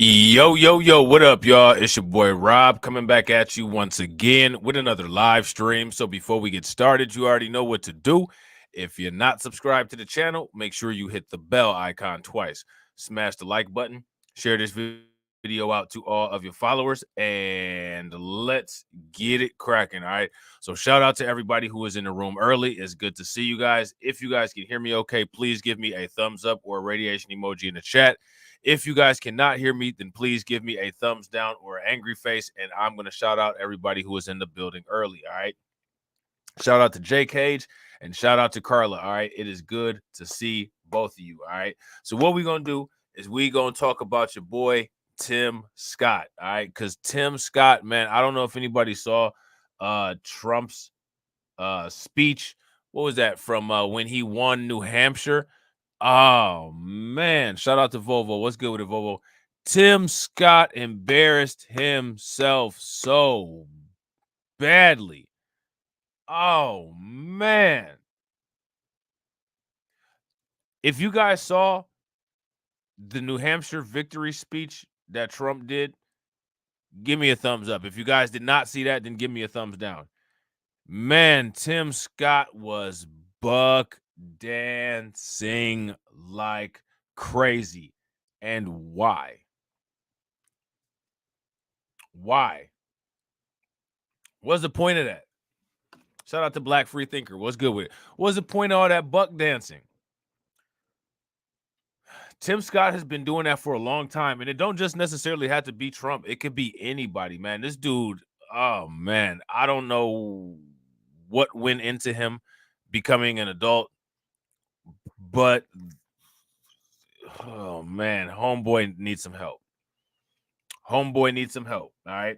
Yo, what up, y'all? It's your boy Rob coming back at you once again with another live stream. So before we get started, you already know what to do. If you're not subscribed to the channel, make sure you hit the bell icon twice. Smash the like button, share this video out to all of your followers, and let's get it cracking, all right? So shout out to everybody who was in the room early. It's good to see you guys. If you guys can hear me okay, please give me a thumbs up or a radiation emoji in the chat. If you guys cannot hear me, then please give me a thumbs down or an angry face, and I'm going to shout out everybody who was in the building early, all right? Shout out to J Cage and shout out to Carla, all right? It is good to see both of you, all right? So what we're going to do is we're going to talk about your boy Tim Scott, all right? Because Tim Scott, man, I don't know if anybody saw Trump's speech. What was that from when he won New Hampshire? Oh, man. Shout out to Volvo. What's good with it, Volvo? Tim Scott embarrassed himself so badly. Oh, man. If you guys saw the New Hampshire victory speech that Trump did, give me a thumbs up. If you guys did not see that, then give me a thumbs down. Man, Tim Scott was buck dancing like crazy. And why? Why? What's the point of that? Shout out to Black Free Thinker. What's good with it? What's the point of all that buck dancing? Tim Scott has been doing that for a long time, and it don't just necessarily have to be Trump. It could be anybody, man. This dude, oh, man, I don't know what went into him becoming an adult, but, oh, man, homeboy needs some help. Homeboy needs some help, all right?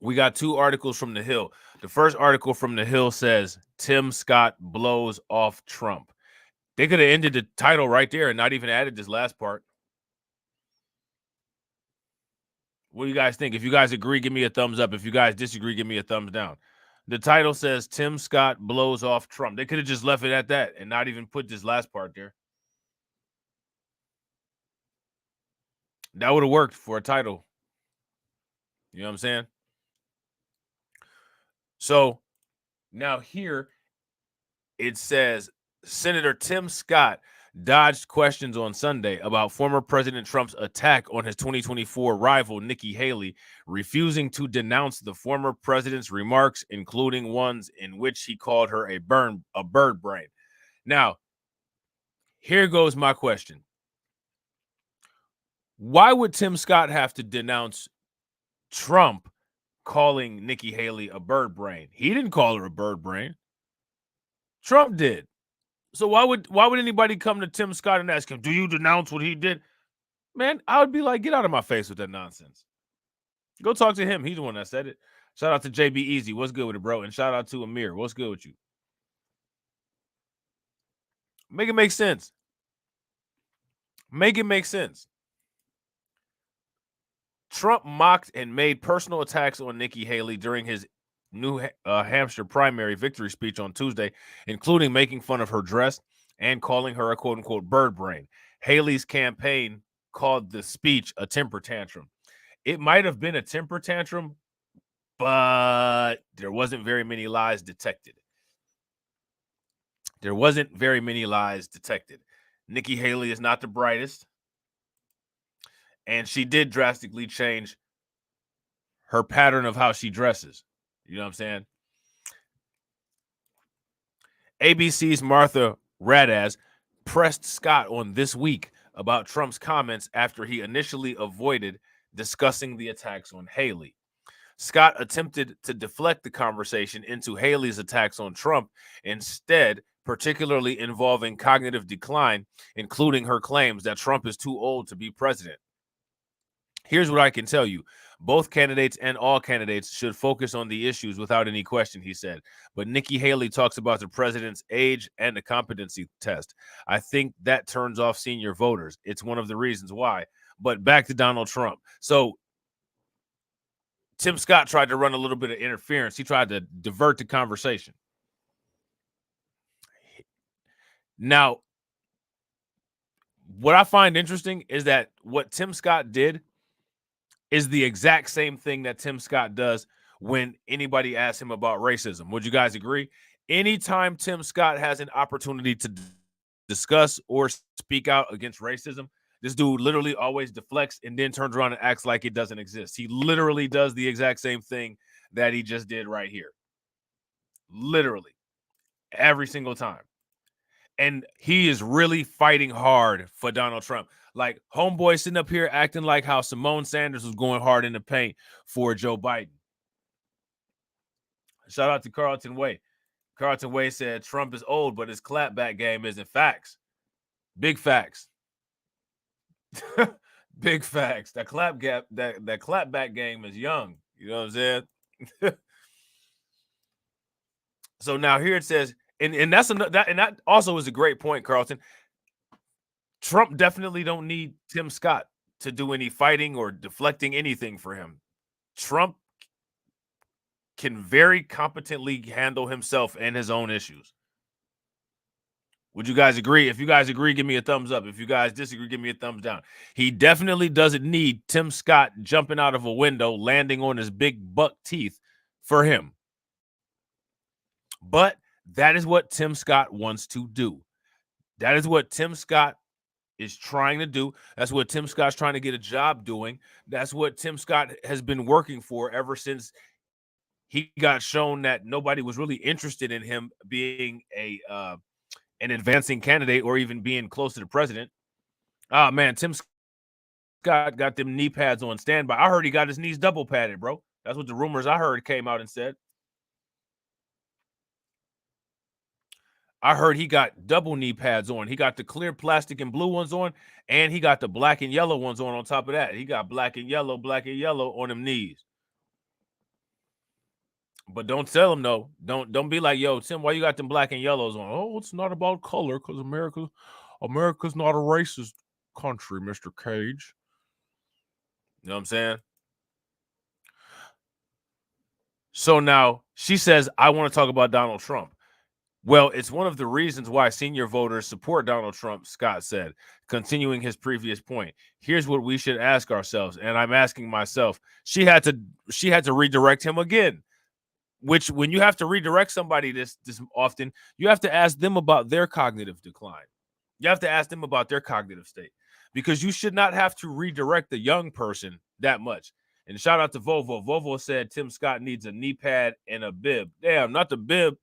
We got two articles from The Hill. The first article from The Hill says, Tim Scott blows off Trump. They could have ended the title right there and not even added this last part. What do you guys think? If you guys agree, give me a thumbs up. If you guys disagree, give me a thumbs down. The title says, Tim Scott blows off Trump. They could have just left it at that and not even put this last part there. That would have worked for a title. You know what I'm saying? So now here it says, Senator Tim Scott dodged questions on Sunday about former President Trump's attack on his 2024 rival, Nikki Haley, refusing to denounce the former president's remarks, including ones in which he called her a bird brain. Now, here goes my question. Why would Tim Scott have to denounce Trump calling Nikki Haley a bird brain? He didn't call her a bird brain. Trump did. So why would anybody come to Tim Scott and ask him, do you denounce what he did? Man, I would be like, get out of my face with that nonsense. Go talk to him. He's the one that said it. Shout out to JB Easy. What's good with it, bro? And shout out to Amir. What's good with you? Make it make sense. Make it make sense. Trump mocked and made personal attacks on Nikki Haley during his New Hampshire primary victory speech on Tuesday, including making fun of her dress and calling her a quote-unquote bird brain. Haley's campaign called the speech a temper tantrum. It might have been a temper tantrum, but there wasn't very many lies detected. There wasn't very many lies detected. Nikki Haley is not the brightest, and she did drastically change her pattern of how she dresses. You know what I'm saying? ABC's Martha Radaz pressed Scott on This Week about Trump's comments after he initially avoided discussing the attacks on Haley. Scott attempted to deflect the conversation into Haley's attacks on Trump instead, particularly involving cognitive decline, including her claims that Trump is too old to be president. Here's what I can tell you. Both candidates and all candidates should focus on the issues without any question, he said. But Nikki Haley talks about the president's age and the competency test. I think that turns off senior voters. It's one of the reasons why. But back to Donald Trump. So Tim Scott tried to run a little bit of interference. He tried to divert the conversation. Now, What I find interesting is that what Tim Scott did is the exact same thing that Tim Scott does when anybody asks him about racism. Would you guys agree? Anytime Tim Scott has an opportunity to discuss or speak out against racism, this dude literally always deflects and then turns around and acts like it doesn't exist. He literally does the exact same thing that he just did right here. Literally every single time. And he is really fighting hard for Donald Trump. Like homeboy sitting up here acting like how Simone Sanders was going hard in the paint for Joe Biden. Shout out to Carlton Way. Carlton Way said Trump is old, but his clapback game isn't facts. Big facts. Big facts. That clapback game is young. You know what I'm saying? So now here it says, and that's that also is a great point, Carlton. Trump definitely don't need Tim Scott to do any fighting or deflecting anything for him. Trump can very competently handle himself and his own issues. Would you guys agree? If you guys agree, give me a thumbs up. If you guys disagree, give me a thumbs down. He definitely doesn't need Tim Scott jumping out of a window, landing on his big buck teeth for him. But that is what Tim Scott wants to do. That is what Tim Scott is trying to do. That's what Tim Scott's trying to get a job doing. That's what Tim Scott has been working for ever since he got shown that nobody was really interested in him being an advancing candidate or even being close to the president. Oh man, Tim Scott got them knee pads on standby. I heard he got his knees double padded, bro. That's what the rumors I heard came out and said. I heard he got double knee pads on. He got the clear plastic and blue ones on, and he got the black and yellow ones on top of that. He got black and yellow on them knees. But don't tell him though. Don't be like, yo, Tim, why you got them black and yellows on? Oh, it's not about color because America's not a racist country, Mr. Cage. You know what I'm saying? So now she says, I want to talk about Donald Trump. Well, it's one of the reasons why senior voters support Donald Trump, Scott said, continuing his previous point. Here's what we should ask ourselves, and I'm asking myself. She had to redirect him again, which when you have to redirect somebody this often, you have to ask them about their cognitive decline. You have to ask them about their cognitive state because you should not have to redirect the young person that much. And shout out to Volvo. Volvo said Tim Scott needs a knee pad and a bib. Damn, not the bib.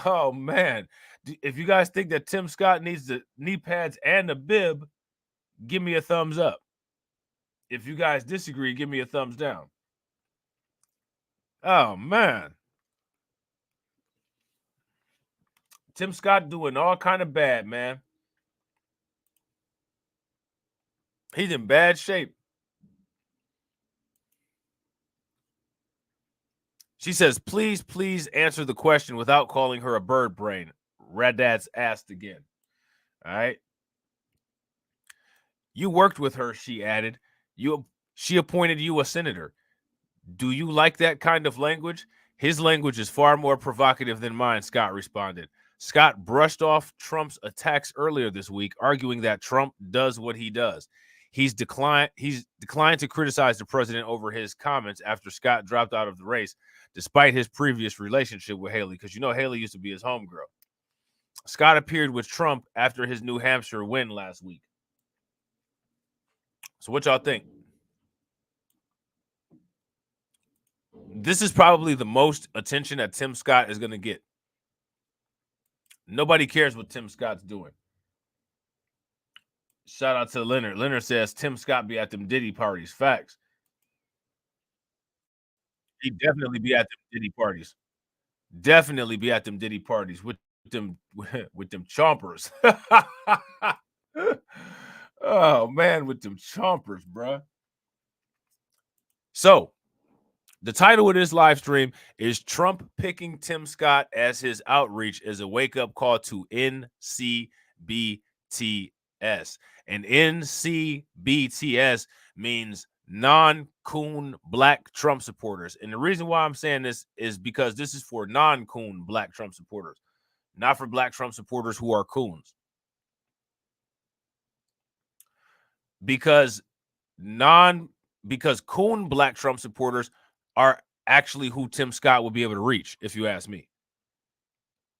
Oh man, if you guys think that Tim Scott needs the knee pads and the bib, give me a thumbs up. If you guys disagree, give me a thumbs down. Oh man, Tim Scott doing all kind of bad, man. He's in bad shape. She says, please answer the question without calling her a bird brain. Radad's asked again. All right. You worked with her, she added. She appointed you a senator. Do you like that kind of language? His language is far more provocative than mine, Scott responded. Scott brushed off Trump's attacks earlier this week, arguing that Trump does what he does. He's declined to criticize the president over his comments after Scott dropped out of the race, despite his previous relationship with Haley, because you know Haley used to be his homegirl. Scott appeared with Trump after his New Hampshire win last week. So what y'all think? This is probably the most attention that Tim Scott is going to get. Nobody cares what Tim Scott's doing. Shout out to Leonard. Leonard says Tim Scott be at them Diddy parties. Facts. He definitely be at them Diddy parties. Definitely be at them Diddy parties with them chompers. Oh man, with them chompers, bruh. So the title of this live stream is Trump picking Tim Scott as his outreach is a wake-up call to NCBTS. And NCBTS means non-coon black Trump supporters. And the reason why I'm saying this is because this is for non-coon black Trump supporters, not for black Trump supporters who are coons. because because coon black Trump supporters are actually who Tim Scott will be able to reach, if you ask me.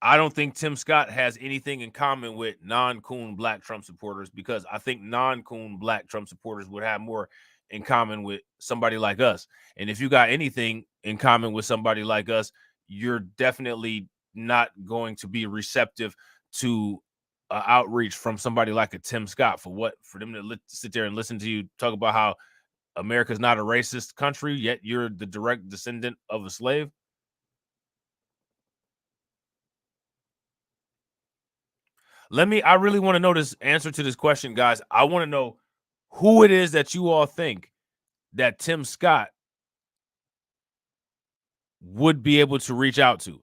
I don't think Tim Scott has anything in common with non-coon black Trump supporters, because I think non-coon black Trump supporters would have more in common with somebody like us. And if you got anything in common with somebody like us, you're definitely not going to be receptive to outreach from somebody like a Tim Scott. For them to sit there and listen to you talk about how America's not a racist country, yet you're the direct descendant of a slave. I really want to know this answer to this question, guys. I want to know who it is that you all think that Tim Scott would be able to reach out to.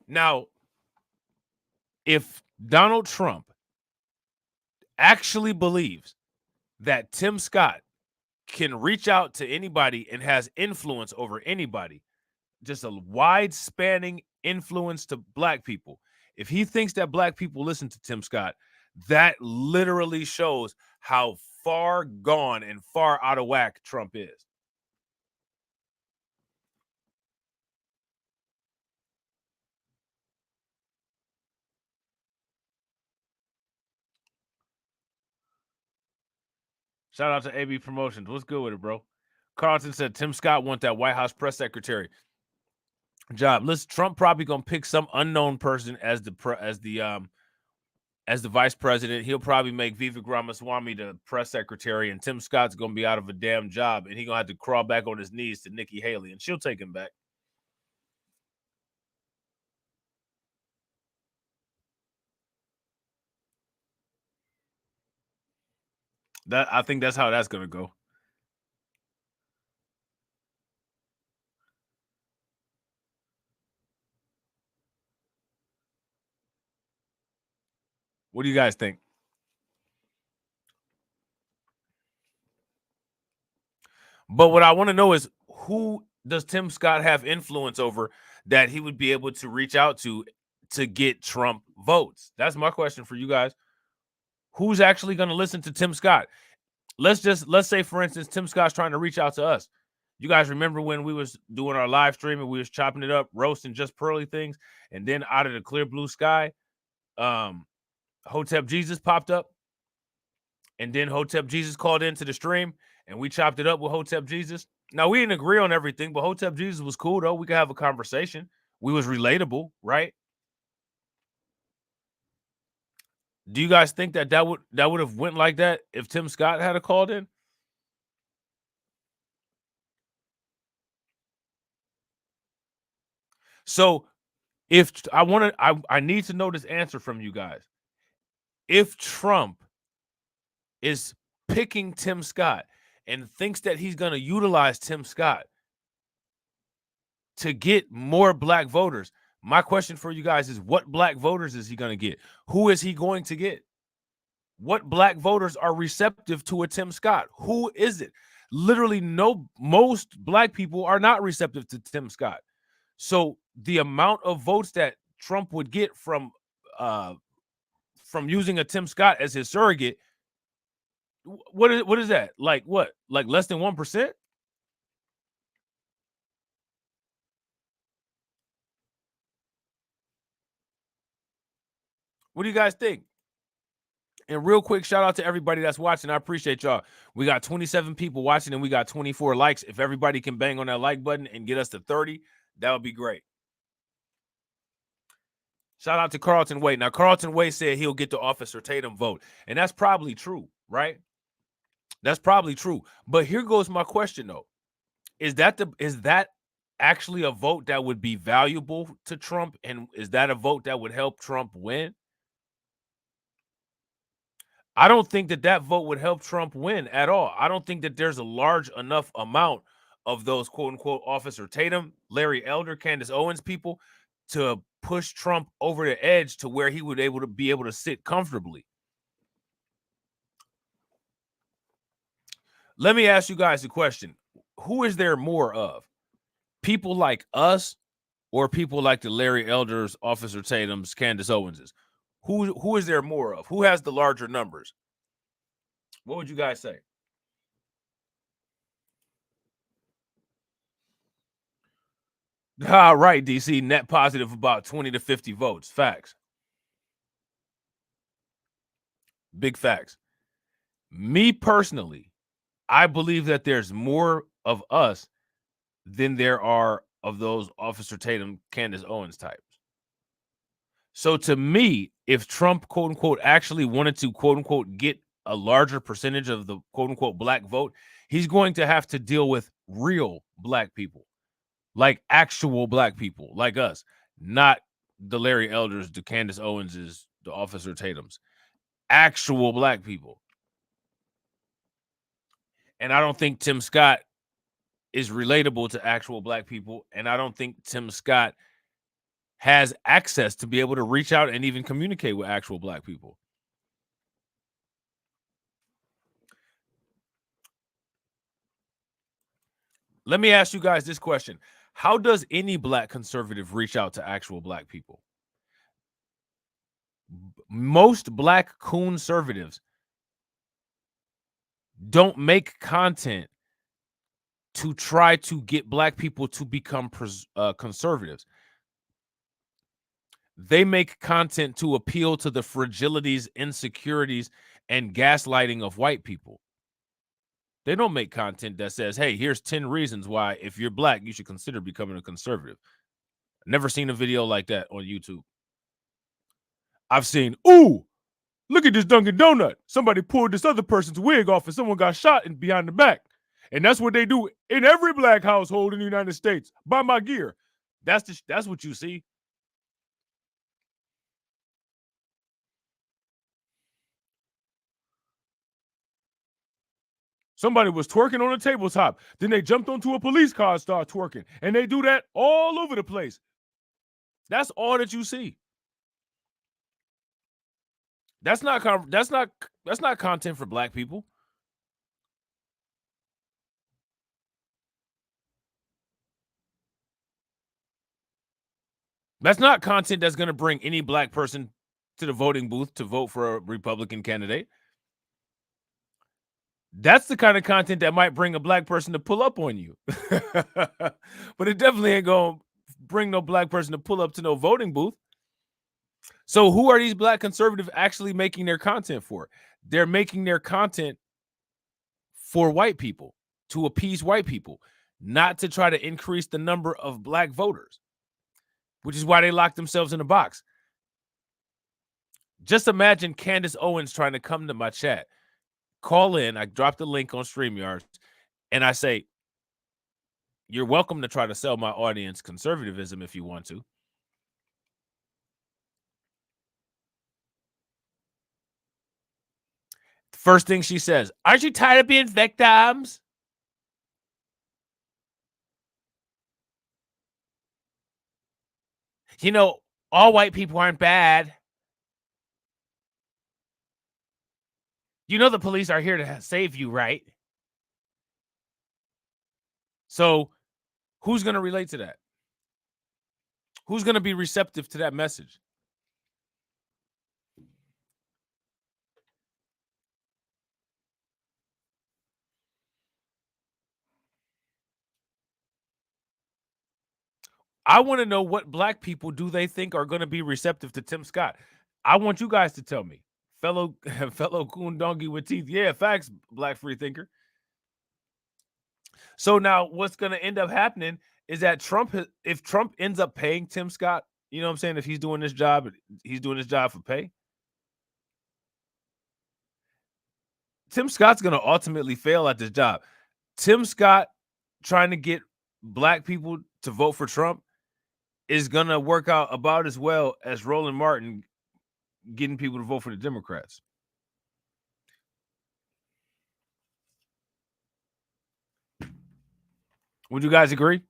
Now, if Donald Trump actually believes that Tim Scott can reach out to anybody and has influence over anybody, just a wide spanning influence to black people. If he thinks that black people listen to Tim Scott, that literally shows how far gone and far out of whack Trump is. Shout out to AB Promotions. What's good with it, bro? Carlton said Tim Scott want that White House press secretary job. Listen, Trump probably gonna pick some unknown person as the vice president. He'll probably make Vivek Ramaswamy the press secretary, and Tim Scott's gonna be out of a damn job, and he's gonna have to crawl back on his knees to Nikki Haley, and she'll take him back. I think that's how that's gonna go. What do you guys think? But what I want to know is, who does Tim Scott have influence over that he would be able to reach out to get Trump votes? That's my question for you guys. Who's actually going to listen to Tim Scott? Let's say, for instance, Tim Scott's trying to reach out to us. You guys remember when we was doing our live stream and we was chopping it up, roasting just pearly things, and then out of the clear blue sky, Hotep Jesus popped up, and then Hotep Jesus called into the stream, and we chopped it up with Hotep Jesus. Now, we didn't agree on everything, but Hotep Jesus was cool, though. We could have a conversation. We was relatable, right? Do you guys think that would have went like that if Tim Scott had a called in? So if I need to know this answer from you guys. If Trump is picking Tim Scott and thinks that he's going to utilize Tim Scott to get more black voters, my question for you guys is, what black voters is he going to get? Who is he going to get? What black voters are receptive to a Tim Scott? Who is it? Literally, most black people are not receptive to Tim Scott. So the amount of votes that Trump would get from using a Tim Scott as his surrogate, what is that? Like what? Like less than 1%? What do you guys think? And real quick, shout out to everybody that's watching. I appreciate y'all. We got 27 people watching and we got 24 likes. If everybody can bang on that like button and get us to 30, that would be great. Shout out to Carlton Wade. Now, Carlton Wade said he'll get the Officer Tatum vote, and that's probably true, right? That's probably true. But here goes my question, though. Is that actually a vote that would be valuable to Trump? And is that a vote that would help Trump win? I don't think that vote would help Trump win at all. I don't think that there's a large enough amount of those quote unquote Officer Tatum, Larry Elder, Candace Owens people to push Trump over the edge to where he would be able to sit comfortably. Let me ask you guys a question. Who is there more of? People like us or people like the Larry Elders, Officer Tatum's, Candace Owenses? Who is there more of? Who has the larger numbers? What would you guys say? Right, DC, net positive about 20 to 50 votes. Facts. Big facts. Me personally, I believe that there's more of us than there are of those Officer Tatum, Candace Owens types. So to me, if Trump, quote unquote, actually wanted to, quote unquote, get a larger percentage of the quote unquote black vote, he's going to have to deal with real black people, like actual black people like us, not the Larry Elders, the Candace Owenses, the Officer Tatums, actual black people. And I don't think Tim Scott is relatable to actual black people. And I don't think Tim Scott has access to be able to reach out and even communicate with actual black people. Let me ask you guys this question. How does any black conservative reach out to actual black people? Most black conservatives don't make content to try to get black people to become conservatives. They make content to appeal to the fragilities, insecurities, and gaslighting of white people. They don't make content that says, hey, here's 10 reasons why if you're black, you should consider becoming a conservative. Never seen a video like that on YouTube. I've seen, ooh, look at this Dunkin' Donut. Somebody pulled this other person's wig off and someone got shot in behind the back. And that's what they do in every black household in the United States. Buy my gear. That's what you see. Somebody was twerking on a tabletop. Then they jumped onto a police car and started twerking. And they do that all over the place. That's all that you see. That's not content for black people. That's not content that's going to bring any black person to the voting booth to vote for a Republican candidate. That's the kind of content that might bring a black person to pull up on you. But it definitely ain't going to bring no black person to pull up to no voting booth. So who are these black conservatives actually making their content for? They're making their content for white people, to appease white people, not to try to increase the number of black voters, which is why they lock themselves in a box. Just imagine Candace Owens trying to come to my chat. Call in. I drop the link on StreamYard, and I say, you're welcome to try to sell my audience conservatism if you want to. The first thing she says, aren't you tired of being victims? You know, all white people aren't bad. You know the police are here to save you, right? So who's going to relate to that? Who's going to be receptive to that message? I want to know what black people do they think are going to be receptive to Tim Scott. I want you guys to tell me. Fellow coon donkey with teeth. Yeah, facts, black free thinker. So now what's going to end up happening is that if Trump ends up paying Tim Scott, you know what I'm saying? If he's doing this job for pay. Tim Scott's going to ultimately fail at this job. Tim Scott trying to get black people to vote for Trump is going to work out about as well as Roland Martin getting people to vote for the Democrats. Would you guys agree?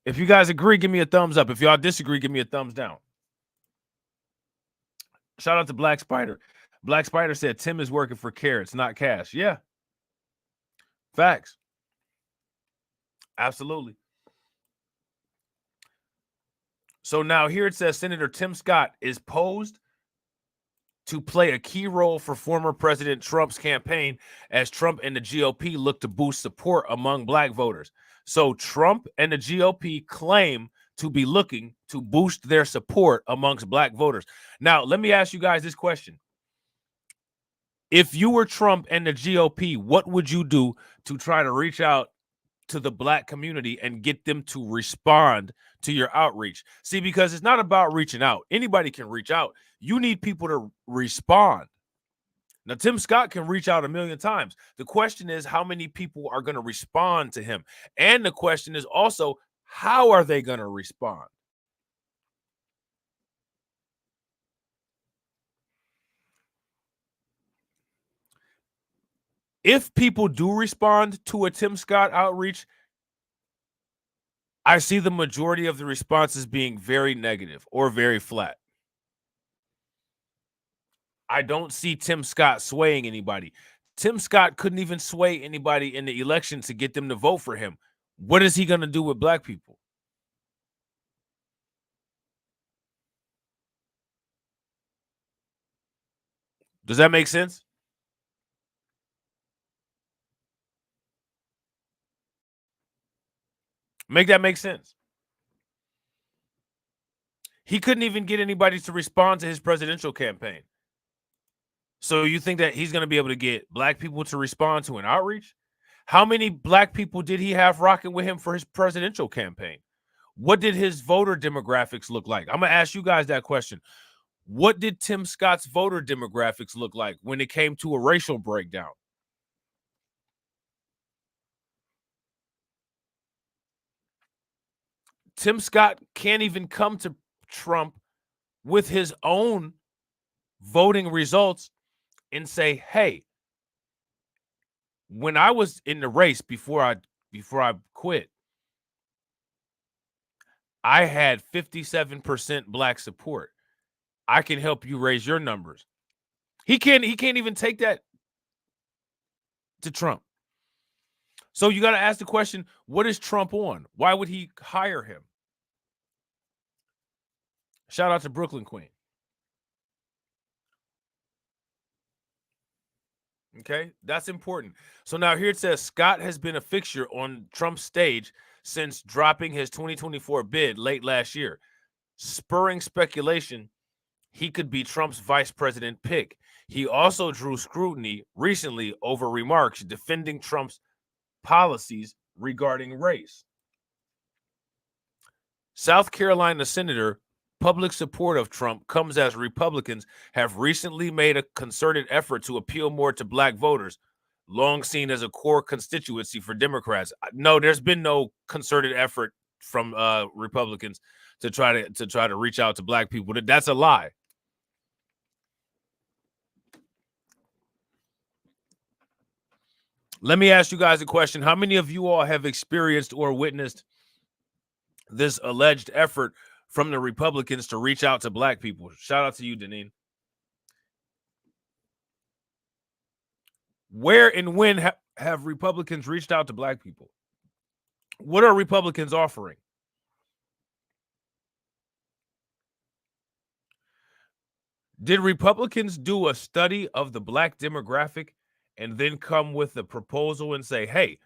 If you guys agree, give me a thumbs up. If y'all disagree, give me a thumbs down. Shout out to Black Spider. Black Spider said Tim is working for carrots, not cash. Yeah. Facts. Absolutely. So now here it says Senator Tim Scott is posed to play a key role for former President Trump's campaign as Trump and the GOP look to boost support among black voters. So Trump and the GOP claim to be looking to boost their support amongst black voters. Now, let me ask you guys this question. If you were Trump and the GOP, what would you do to try to reach out to the black community and get them to respond to your outreach? See, because it's not about reaching out. Anybody can reach out. You need people to respond. Now, Tim Scott can reach out a million times. The question is, how many people are going to respond to him? And the question is also, how are they going to respond? If people do respond to a Tim Scott outreach, I see the majority of the responses being very negative or very flat. I don't see Tim Scott swaying anybody. Tim Scott couldn't even sway anybody in the election to get them to vote for him. What is he going to do with black people? Does that make sense? Make that make sense. He couldn't even get anybody to respond to his presidential campaign. So you think that he's going to be able to get black people to respond to an outreach? How many black people did he have rocking with him for his presidential campaign? What did his voter demographics look like? I'm going to ask you guys that question. What did Tim Scott's voter demographics look like when it came to a racial breakdown? Tim Scott can't even come to Trump with his own voting results and say, hey, when I was in the race before I quit, I had 57% black support. I can help you raise your numbers. He can't even take that to Trump. So you got to ask the question, what is Trump on? Why would he hire him? Shout out to Brooklyn Queen. Okay, that's important. So now here it says Scott has been a fixture on Trump's stage since dropping his 2024 bid late last year, spurring speculation he could be Trump's vice president pick. He also drew scrutiny recently over remarks defending Trump's policies regarding race. South Carolina Senator public support of Trump comes as Republicans have recently made a concerted effort to appeal more to black voters, long seen as a core constituency for Democrats. No, there's been no concerted effort from Republicans to try to reach out to black people. That's a lie. Let me ask you guys a question. How many of you all have experienced or witnessed this alleged effort from the Republicans to reach out to black people? Shout out to you, Deneen. Where and when have Republicans reached out to black people? What are Republicans offering? Did Republicans do a study of the black demographic and then come with a proposal and say, hey,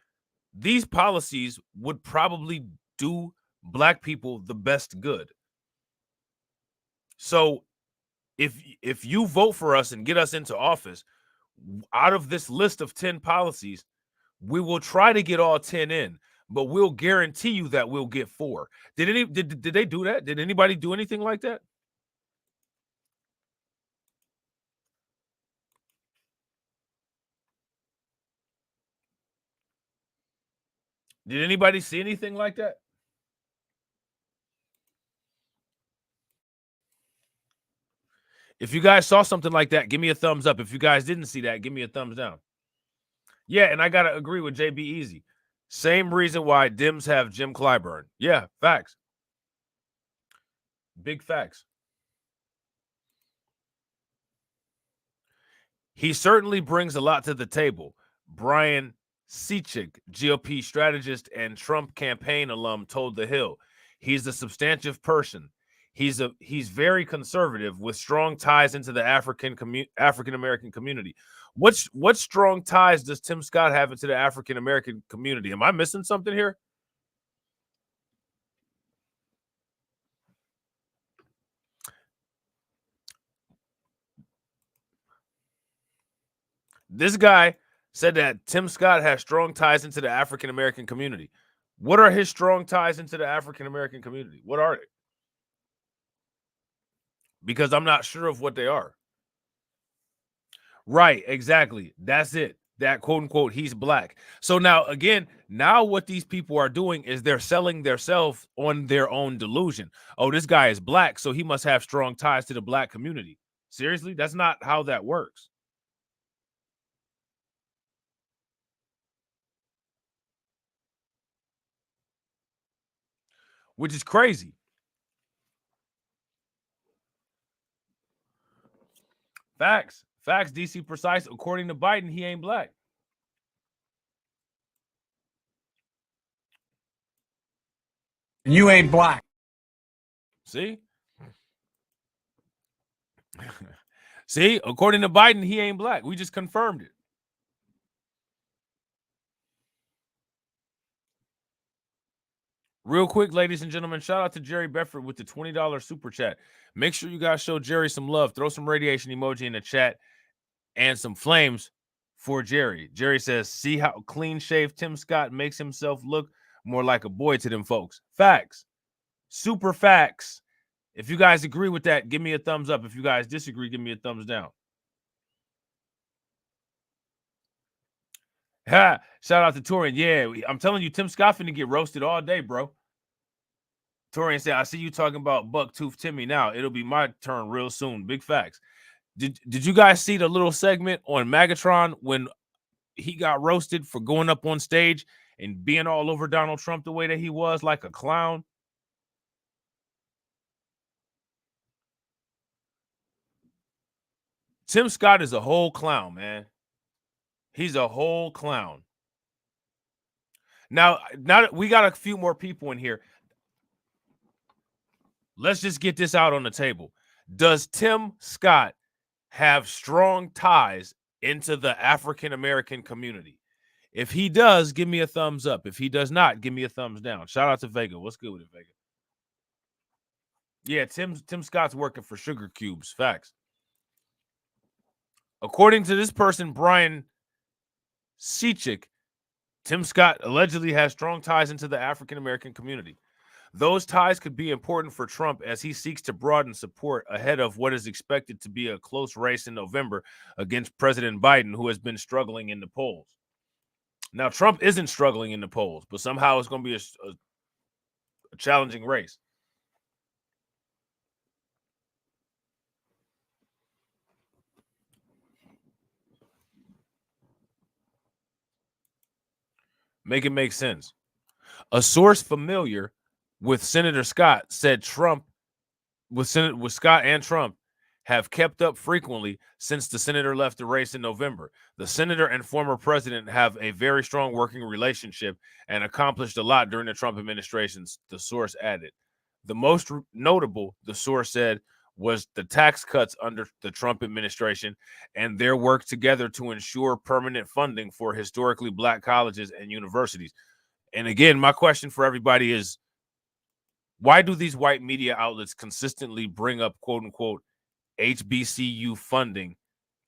these policies would probably do black people the best good? So if you vote for us and get us into office, out of this list of 10 policies, we will try to get all 10 in, but we'll guarantee you that we'll get 4. Did they do that? Did anybody do anything like that? Did anybody see anything like that? If you guys saw something like that, give me a thumbs up. If you guys didn't see that, give me a thumbs down. Yeah, and I got to agree with JB Easy. Same reason why Dems have Jim Clyburn. Yeah, facts. Big facts. He certainly brings a lot to the table. Brian Sechik, GOP strategist and Trump campaign alum, told The Hill. He's a substantive person. He's very conservative with strong ties into the African American community. What strong ties does Tim Scott have into the African American community? Am I missing something here? This guy said that Tim Scott has strong ties into the African American community. What are his strong ties into the African American community? What are they? Because I'm not sure of what they are. Right, exactly. That's it. That quote unquote, he's black. So now, again, now what these people are doing is they're selling themselves on their own delusion. Oh, this guy is black, so he must have strong ties to the black community. Seriously? That's not how that works. Which is crazy. Facts. Facts, DC Precise. According to Biden, he ain't black. You ain't black. See? See, according to Biden, he ain't black. We just confirmed it. Real quick, ladies and gentlemen, shout out to Jerry Bedford with the $20 super chat. Make sure you guys show Jerry some love. Throw some radiation emoji in the chat and some flames for Jerry. Jerry says, see how clean-shaved Tim Scott makes himself look more like a boy to them folks. Facts. Super facts. If you guys agree with that, give me a thumbs up. If you guys disagree, give me a thumbs down. Ha! Shout out to Torian. Yeah, I'm telling you, Tim Scott finna get roasted all day, bro. Torian said, I see you talking about Bucktooth Timmy now. It'll be my turn real soon. Big facts. Did you guys see the little segment on Megatron when he got roasted for going up on stage and being all over Donald Trump the way that he was, like a clown? Tim Scott is a whole clown, man. He's a whole clown. Now that we got a few more people in here, let's just get this out on the table. Does Tim Scott have strong ties into the African American community? If he does, give me a thumbs up. If he does not, give me a thumbs down. Shout out to Vega. What's good with it, Vega? Yeah, Tim Scott's working for Sugar Cubes. Facts. According to this person, Brian Sechik, Tim Scott allegedly has strong ties into the African American community. Those ties could be important for Trump as he seeks to broaden support ahead of what is expected to be a close race in November against President Biden, who has been struggling in the polls. Now, Trump isn't struggling in the polls, but somehow it's going to be a challenging race. Make it make sense. A source familiar with Senator Scott said Trump, with Scott and Trump, have kept up frequently since the senator left the race in November. The senator and former president have a very strong working relationship and accomplished a lot during the Trump administration, the source added. The most notable, the source said, was the tax cuts under the Trump administration and their work together to ensure permanent funding for historically black colleges and universities. And again, my question for everybody is, why do these white media outlets consistently bring up, quote unquote, HBCU funding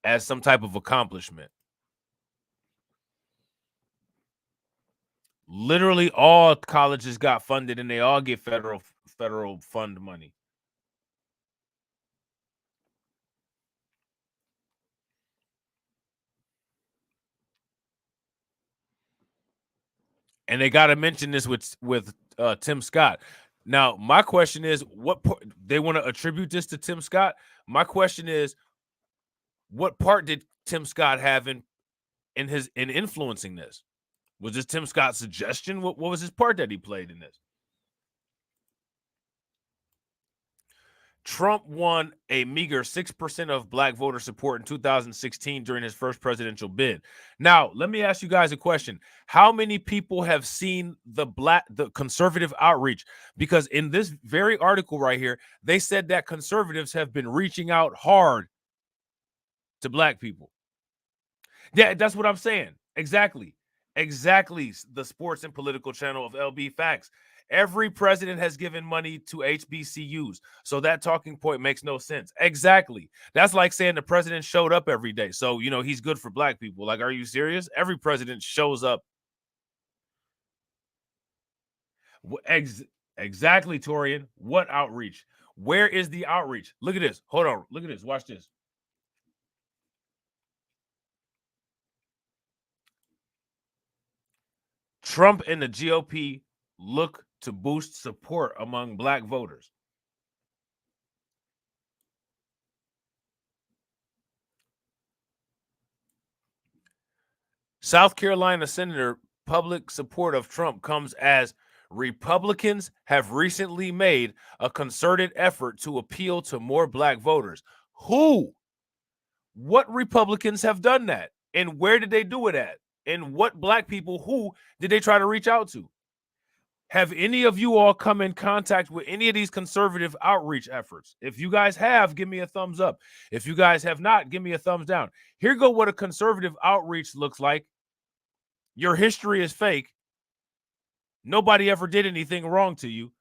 as some type of accomplishment? Literally all colleges got funded and they all get federal fund money. And they got to mention this with Tim Scott. Now, my question is, what they want to attribute this to Tim Scott? My question is, what part did Tim Scott have in influencing this? Was this Tim Scott's suggestion? What was his part that he played in this? Trump won a meager 6% of black voter support in 2016 during his first presidential bid. Now, let me ask you guys a question. How many people have seen the conservative outreach? Because in this very article right here, they said that conservatives have been reaching out hard to black people. Yeah, that's what I'm saying. Exactly. The sports and political channel of LB Facts. Every president has given money to HBCUs. So that talking point makes no sense. Exactly. That's like saying the president showed up every day. So, he's good for black people. Like, are you serious? Every president shows up. Exactly, Torian. What outreach? Where is the outreach? Look at this. Hold on. Look at this. Watch this. Trump and the GOP look to boost support among black voters. South Carolina Senator public support of Trump comes as Republicans have recently made a concerted effort to appeal to more black voters. Who? What Republicans have done that? And where did they do it at? And what black people, who did they try to reach out to? Have any of you all come in contact with any of these conservative outreach efforts? If you guys have, give me a thumbs up. If you guys have not, give me a thumbs down. Here go what a conservative outreach looks like. Your history is fake. Nobody ever did anything wrong to you.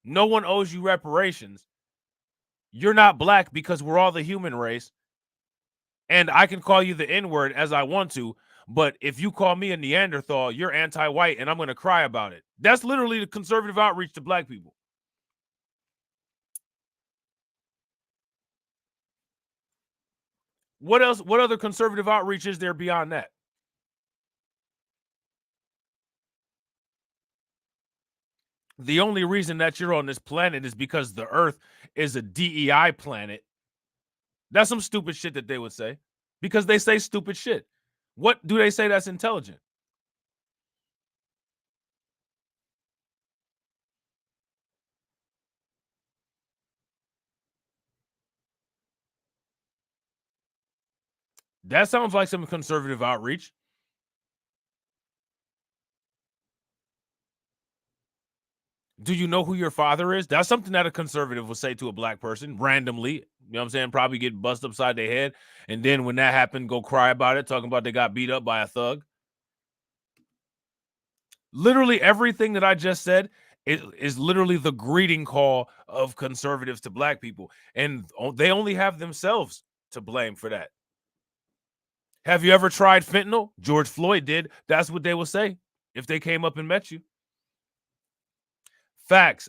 No one owes you reparations. You're not black because we're all the human race. And I can call you the N-word as I want to, but if you call me a Neanderthal, you're anti-white and I'm going to cry about it. That's literally the conservative outreach to black people. What else? What other conservative outreach is there beyond that? The only reason that you're on this planet is because the Earth is a DEI planet. That's some stupid shit that they would say because they say stupid shit. What do they say that's intelligent? That sounds like some conservative outreach. Do you know who your father is? That's something that a conservative would say to a black person randomly. You know what I'm saying? Probably get bust upside their head. And then when that happened, go cry about it, talking about they got beat up by a thug. Literally everything that I just said is literally the greeting call of conservatives to black people. And they only have themselves to blame for that. Have you ever tried fentanyl? George Floyd did. That's what they will say if they came up and met you. Facts.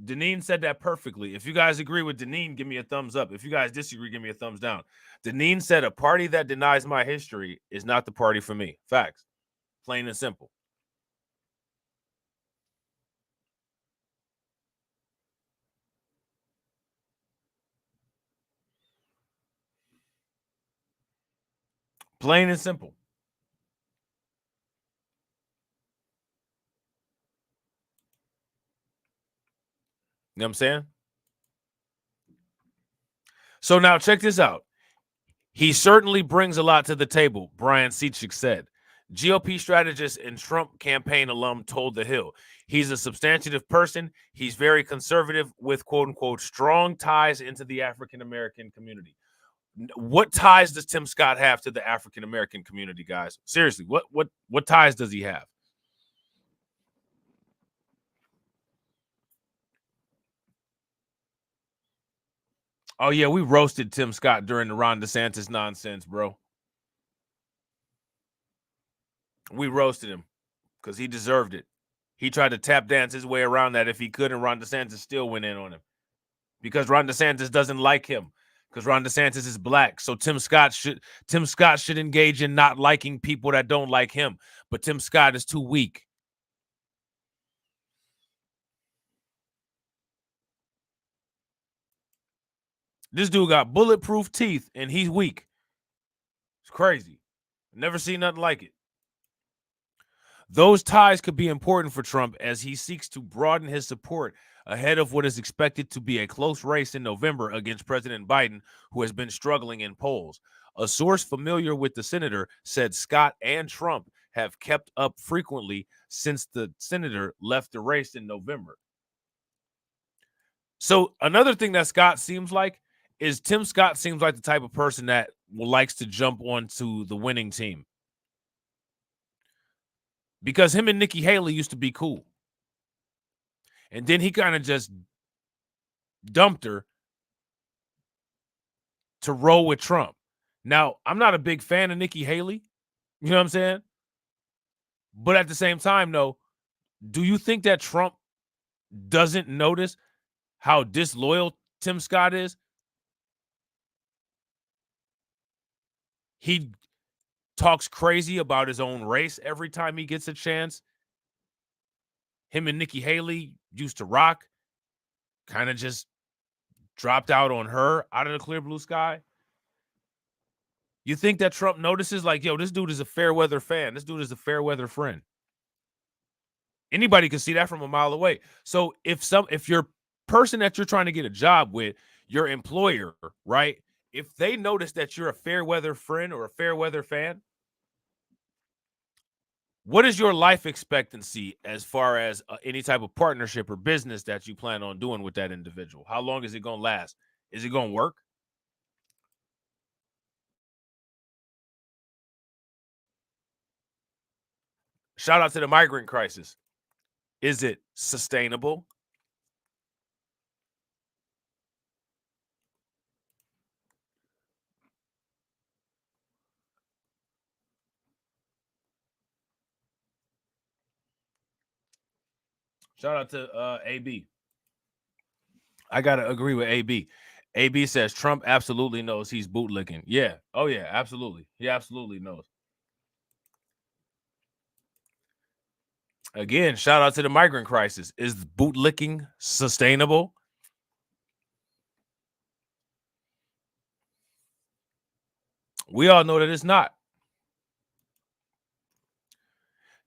Deneen said that perfectly. If you guys agree with Deneen, give me a thumbs up. If you guys disagree, give me a thumbs down. Deneen said a party that denies my history is not the party for me. Facts. Plain and simple. Plain and simple. You know what I'm saying? So now check this out. He certainly brings a lot to the table, Brian Seichik said. GOP strategist and Trump campaign alum told The Hill. He's a substantive person. He's very conservative with quote unquote strong ties into the African American community. What ties does Tim Scott have to the African American community, guys? Seriously, what ties does he have? Oh yeah, we roasted Tim Scott during the Ron DeSantis nonsense, bro. We roasted him because he deserved it. He tried to tap dance his way around that if he could, and Ron DeSantis still went in on him because Ron DeSantis doesn't like him because Ron DeSantis is black. So Tim Scott should engage in not liking people that don't like him. But Tim Scott is too weak. This dude got bulletproof teeth and he's weak. It's crazy. Never seen nothing like it. Those ties could be important for Trump as he seeks to broaden his support ahead of what is expected to be a close race in November against President Biden, who has been struggling in polls. A source familiar with the senator said Scott and Trump have kept up frequently since the senator left the race in November. So another thing that Scott seems like is Tim Scott seems like the type of person that likes to jump onto the winning team. Because him and Nikki Haley used to be cool. And then he kind of just dumped her to roll with Trump. Now, I'm not a big fan of Nikki Haley. You know what I'm saying? But at the same time, though, do you think that Trump doesn't notice how disloyal Tim Scott is? He talks crazy about his own race every time he gets a chance. Him and Nikki Haley used to rock, kind of just dropped out on her out of the clear blue sky. You think that Trump notices, like, yo, this dude is a fair weather fan. This dude is a fair weather friend. Anybody can see that from a mile away. So if your person that you're trying to get a job with, your employer, right? If they notice that you're a fair weather friend or a fair weather fan, what is your life expectancy as far as any type of partnership or business that you plan on doing with that individual? How long is it going to last? Is it going to work? Shout out to the migrant crisis. Is it sustainable? Shout out to AB. I got to agree with AB. AB says Trump absolutely knows he's bootlicking. Yeah. Oh, yeah, absolutely. He absolutely knows. Again, shout out to the migrant crisis. Is bootlicking sustainable? We all know that it's not.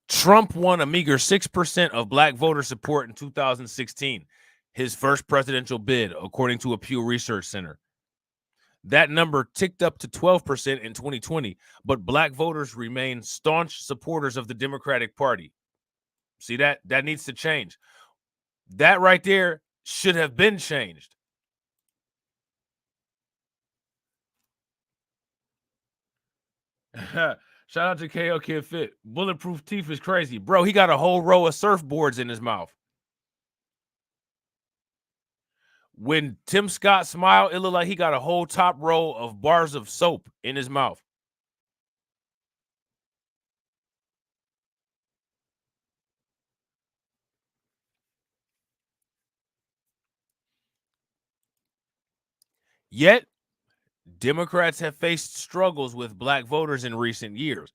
Trump won a meager 6% of black voter support in 2016, his first presidential bid, according to a Pew Research Center. That number ticked up to 12% in 2020, but black voters remain staunch supporters of the Democratic Party. See, that needs to change. That right there should have been changed. Shout out to KO Kid Fit. Bulletproof teeth is crazy. Bro, he got a whole row of surfboards in his mouth. When Tim Scott smiled, it looked like he got a whole top row of bars of soap in his mouth. Yet, Democrats have faced struggles with black voters in recent years.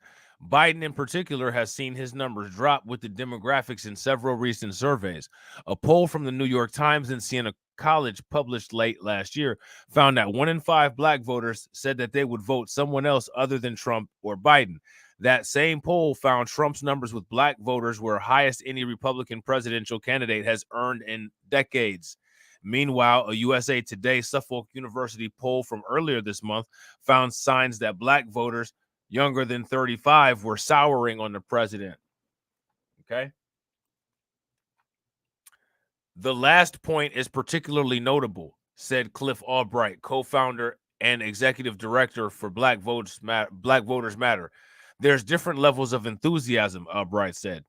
Biden, in particular, has seen his numbers drop with the demographics in several recent surveys. A poll from the New York Times and Siena College, published late last year, found that 1 in 5 black voters said that they would vote someone else other than Trump or Biden. That same poll found Trump's numbers with black voters were highest any Republican presidential candidate has earned in decades. Meanwhile, a USA Today Suffolk University poll from earlier this month found signs that black voters younger than 35 were souring on the president. Okay. The last point is particularly notable, said Cliff Albright, co-founder and executive director for Black Voters Matter. There's different levels of enthusiasm, Albright said.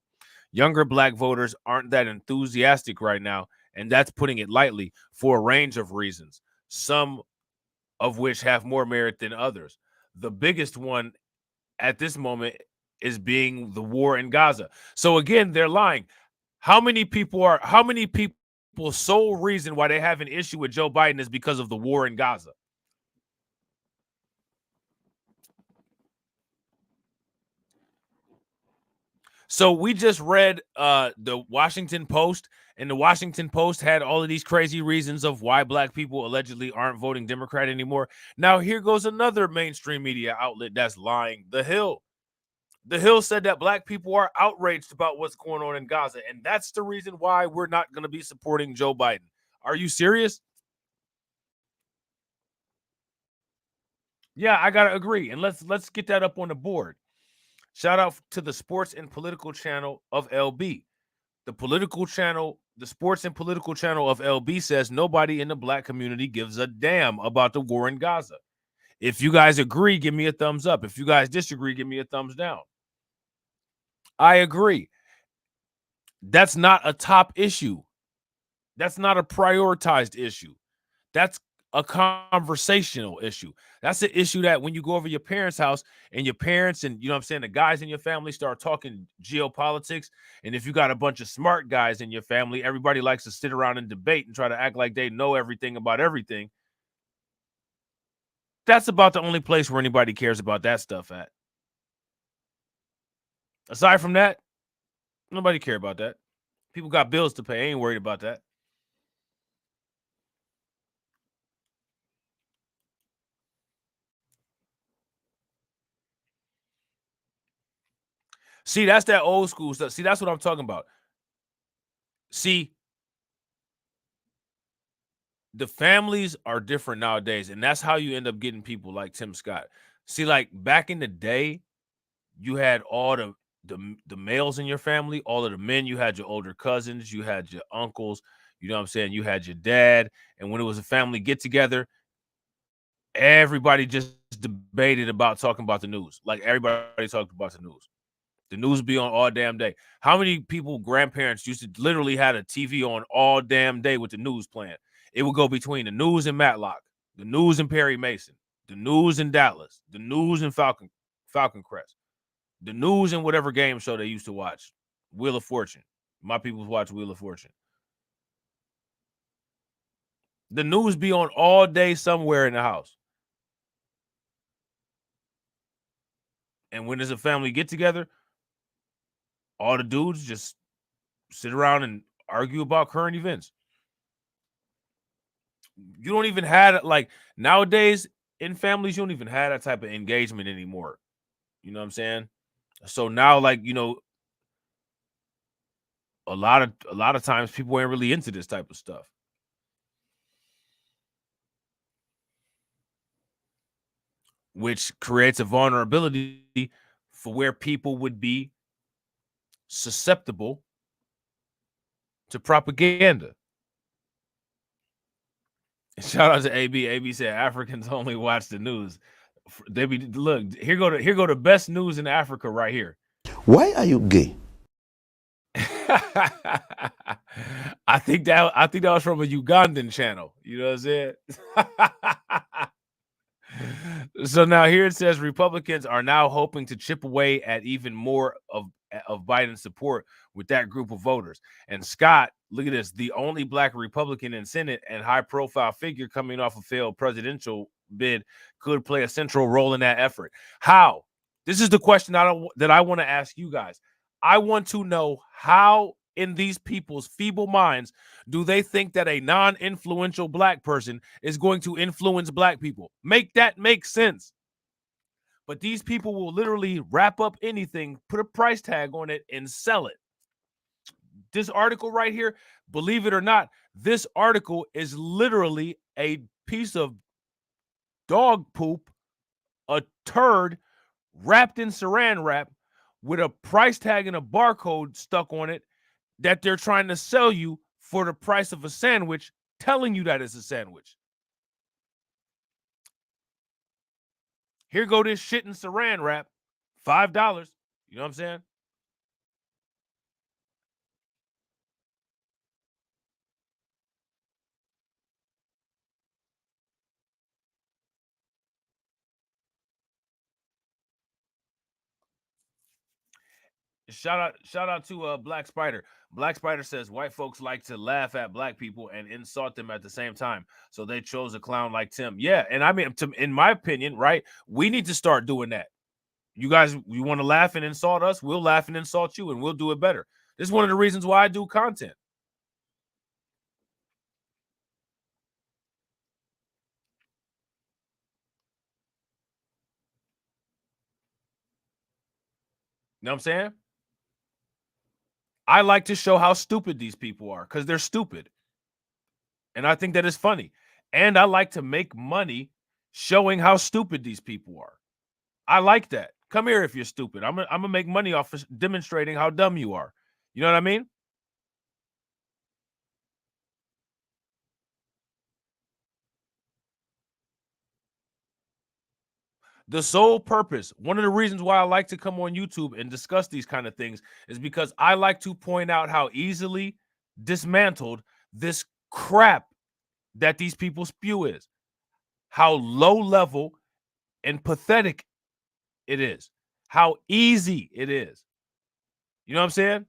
Younger black voters aren't that enthusiastic right now, and that's putting it lightly, for a range of reasons, some of which have more merit than others. The biggest one at this moment is being the war in Gaza. So again, they're lying. How many people's sole reason why they have an issue with Joe Biden is because of the war in Gaza? So we just read the Washington Post, and the Washington Post had all of these crazy reasons of why black people allegedly aren't voting Democrat anymore. Now here goes another mainstream media outlet that's lying. The Hill. The Hill said that black people are outraged about what's going on in Gaza, and that's the reason why we're not going to be supporting Joe Biden. Are you serious? Yeah, I gotta agree, and let's get that up on the board. Shout out to the Sports and Political Channel of LB. The political channel, the Sports and Political Channel of LB says nobody in the black community gives a damn about the war in Gaza. If you guys agree, give me a thumbs up. If you guys disagree, give me a thumbs down. I agree. That's not a top issue. That's not a prioritized issue. That's a conversational issue. That's an issue that when you go over your parents' house and your parents and, you know what I'm saying, the guys in your family start talking geopolitics. And if you got a bunch of smart guys in your family, everybody likes to sit around and debate and try to act like they know everything about everything. That's about the only place where anybody cares about that stuff at. Aside from that, nobody care about that. People got bills to pay. I ain't worried about that. See, that's that old school stuff. See, that's what I'm talking about. See, the families are different nowadays, and that's how you end up getting people like Tim Scott. See, like back in the day, you had all the males in your family, all of the men. You had your older cousins, you had your uncles. You know what I'm saying? You had your dad, and when it was a family get together, everybody just debated about talking about the news. Like everybody talked about the news. The news be on all damn day. How many people, grandparents, used to literally had a TV on all damn day with the news playing? It would go between the news in Matlock, the news in Perry Mason, the news in Dallas, the news in Falcon Crest, the news in whatever game show they used to watch. Wheel of Fortune. My people watch Wheel of Fortune. The news be on all day somewhere in the house. And when there's a family get together, all the dudes just sit around and argue about current events. You don't even have like nowadays in families, you don't even have that type of engagement anymore. You know what I'm saying? So now, like, you know, a lot of times people ain't really into this type of stuff, which creates a vulnerability for where people would be susceptible to propaganda. Shout out to AB. AB said Africans only watch the news. They be look here go the best news in Africa right here. Why are you gay? I think that was from a Ugandan channel. You know what I'm saying? So now here it says Republicans are now hoping to chip away at even more of Biden's support with that group of voters. And Scott, look at this, the only black Republican in Senate and high-profile figure coming off a failed presidential bid, could play a central role in that effort. How? This is the question that I want to ask you guys. I want to know how in these people's feeble minds do they think that a non-influential black person is going to influence black people? Make that make sense. But these people will literally wrap up anything, put a price tag on it, and sell it. This article right here, believe it or not, this article is literally a piece of dog poop, a turd wrapped in saran wrap with a price tag and a barcode stuck on it that they're trying to sell you for the price of a sandwich, telling you that it's a sandwich. Here go this shit in saran wrap, $5. You know what I'm saying? Shout out to Black Spider. Black Spider says white folks like to laugh at black people and insult them at the same time. So they chose a clown like Tim. Yeah, and I mean, in my opinion, right? We need to start doing that. You guys, you want to laugh and insult us? We'll laugh and insult you, and we'll do it better. This is one of the reasons why I do content. You know what I'm saying? I like to show how stupid these people are because they're stupid. And I think that is funny. And I like to make money showing how stupid these people are. I like that. Come here if you're stupid. I'm gonna make money off of demonstrating how dumb you are. You know what I mean? The sole purpose, one of the reasons why I like to come on YouTube and discuss these kind of things is because I like to point out how easily dismantled this crap that these people spew is. How low level and pathetic it is. How easy it is. You know what I'm saying?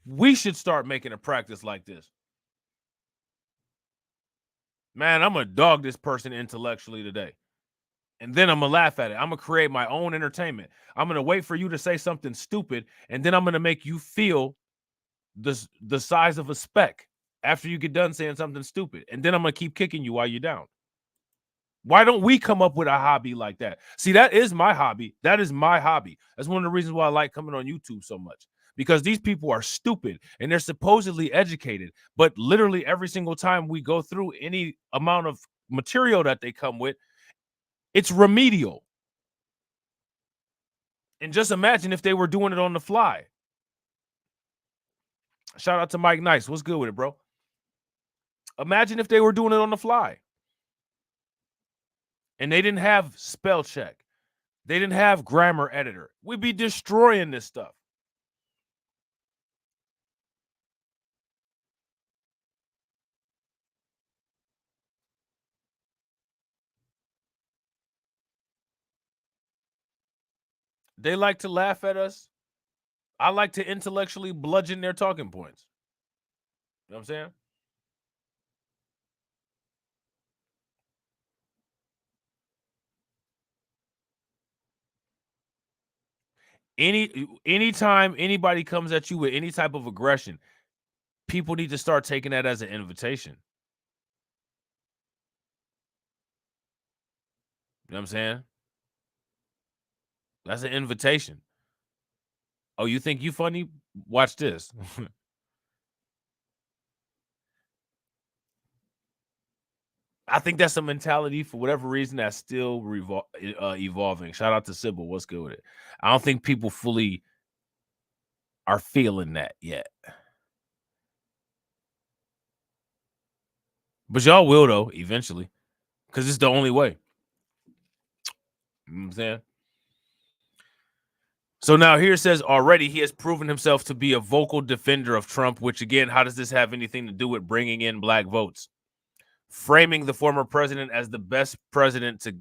We should start making a practice like this. Man, I'm going to dog this person intellectually today. And then I'm going to laugh at it. I'm going to create my own entertainment. I'm going to wait for you to say something stupid, and then I'm going to make you feel the size of a speck after you get done saying something stupid. And then I'm going to keep kicking you while you're down. Why don't we come up with a hobby like that? See, that is my hobby. That is my hobby. That's one of the reasons why I like coming on YouTube so much. Because these people are stupid and they're supposedly educated. But literally every single time we go through any amount of material that they come with, it's remedial. And just imagine if they were doing it on the fly. Shout out to Mike Nice. What's good with it, bro? Imagine if they were doing it on the fly. And they didn't have spell check. They didn't have grammar editor. We'd be destroying this stuff. They like to laugh at us. I like to intellectually bludgeon their talking points. You know what I'm saying? Anytime anybody comes at you with any type of aggression, people need to start taking that as an invitation. You know what I'm saying? That's an invitation. Oh, you think you funny? Watch this. I think that's a mentality for whatever reason that's still evolving. Shout out to Sybil. What's good with it? I don't think people fully are feeling that yet. But y'all will, though, eventually. Because it's the only way. You know what I'm saying? So now here it says already he has proven himself to be a vocal defender of Trump, which again, how does this have anything to do with bringing in black votes? Framing the former president as the best president to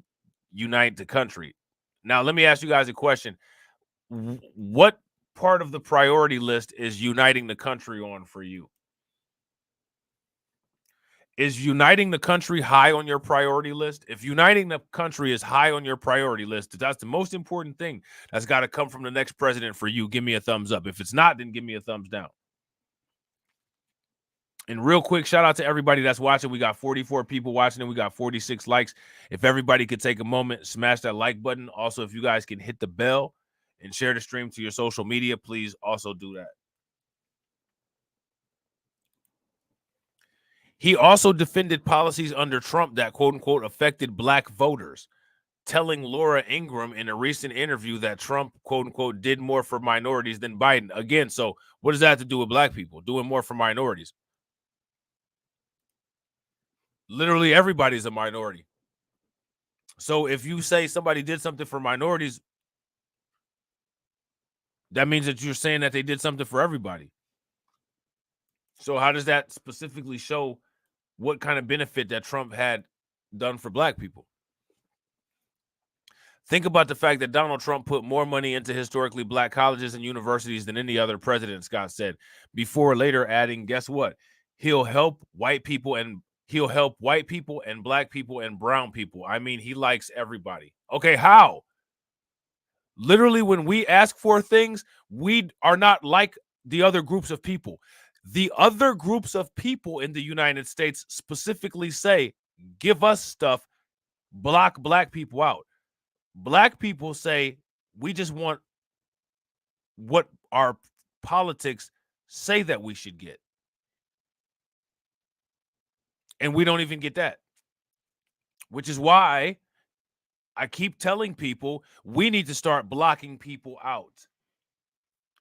unite the country. Now, let me ask you guys a question. What part of the priority list is uniting the country on for you? Is uniting the country high on your priority list? If uniting the country is high on your priority list, that's the most important thing that's got to come from the next president for you. Give me a thumbs up. If it's not, then give me a thumbs down. And real quick, shout out to everybody that's watching. We got 44 people watching and we got 46 likes. If everybody could take a moment, smash that like button. Also, if you guys can hit the bell and share the stream to your social media, please also do that. He also defended policies under Trump that, quote unquote, affected black voters, telling Laura Ingraham in a recent interview that Trump, quote unquote, did more for minorities than Biden. Again, so what does that have to do with black people? Doing more for minorities. Literally everybody's a minority. So if you say somebody did something for minorities, that means that you're saying that they did something for everybody. So how does that specifically show what kind of benefit that Trump had done for black people? Think about the fact that Donald Trump put more money into historically black colleges and universities than any other president, Scott said, before later adding, guess what? He'll help white people and black people and brown people. I mean, he likes everybody. Okay, how? Literally, when we ask for things, we are not like the other groups of people. The other groups of people in the United States specifically say, give us stuff, block black people out. Black people say we just want what our politics say that we should get. And we don't even get that. Which is why I keep telling people we need to start blocking people out.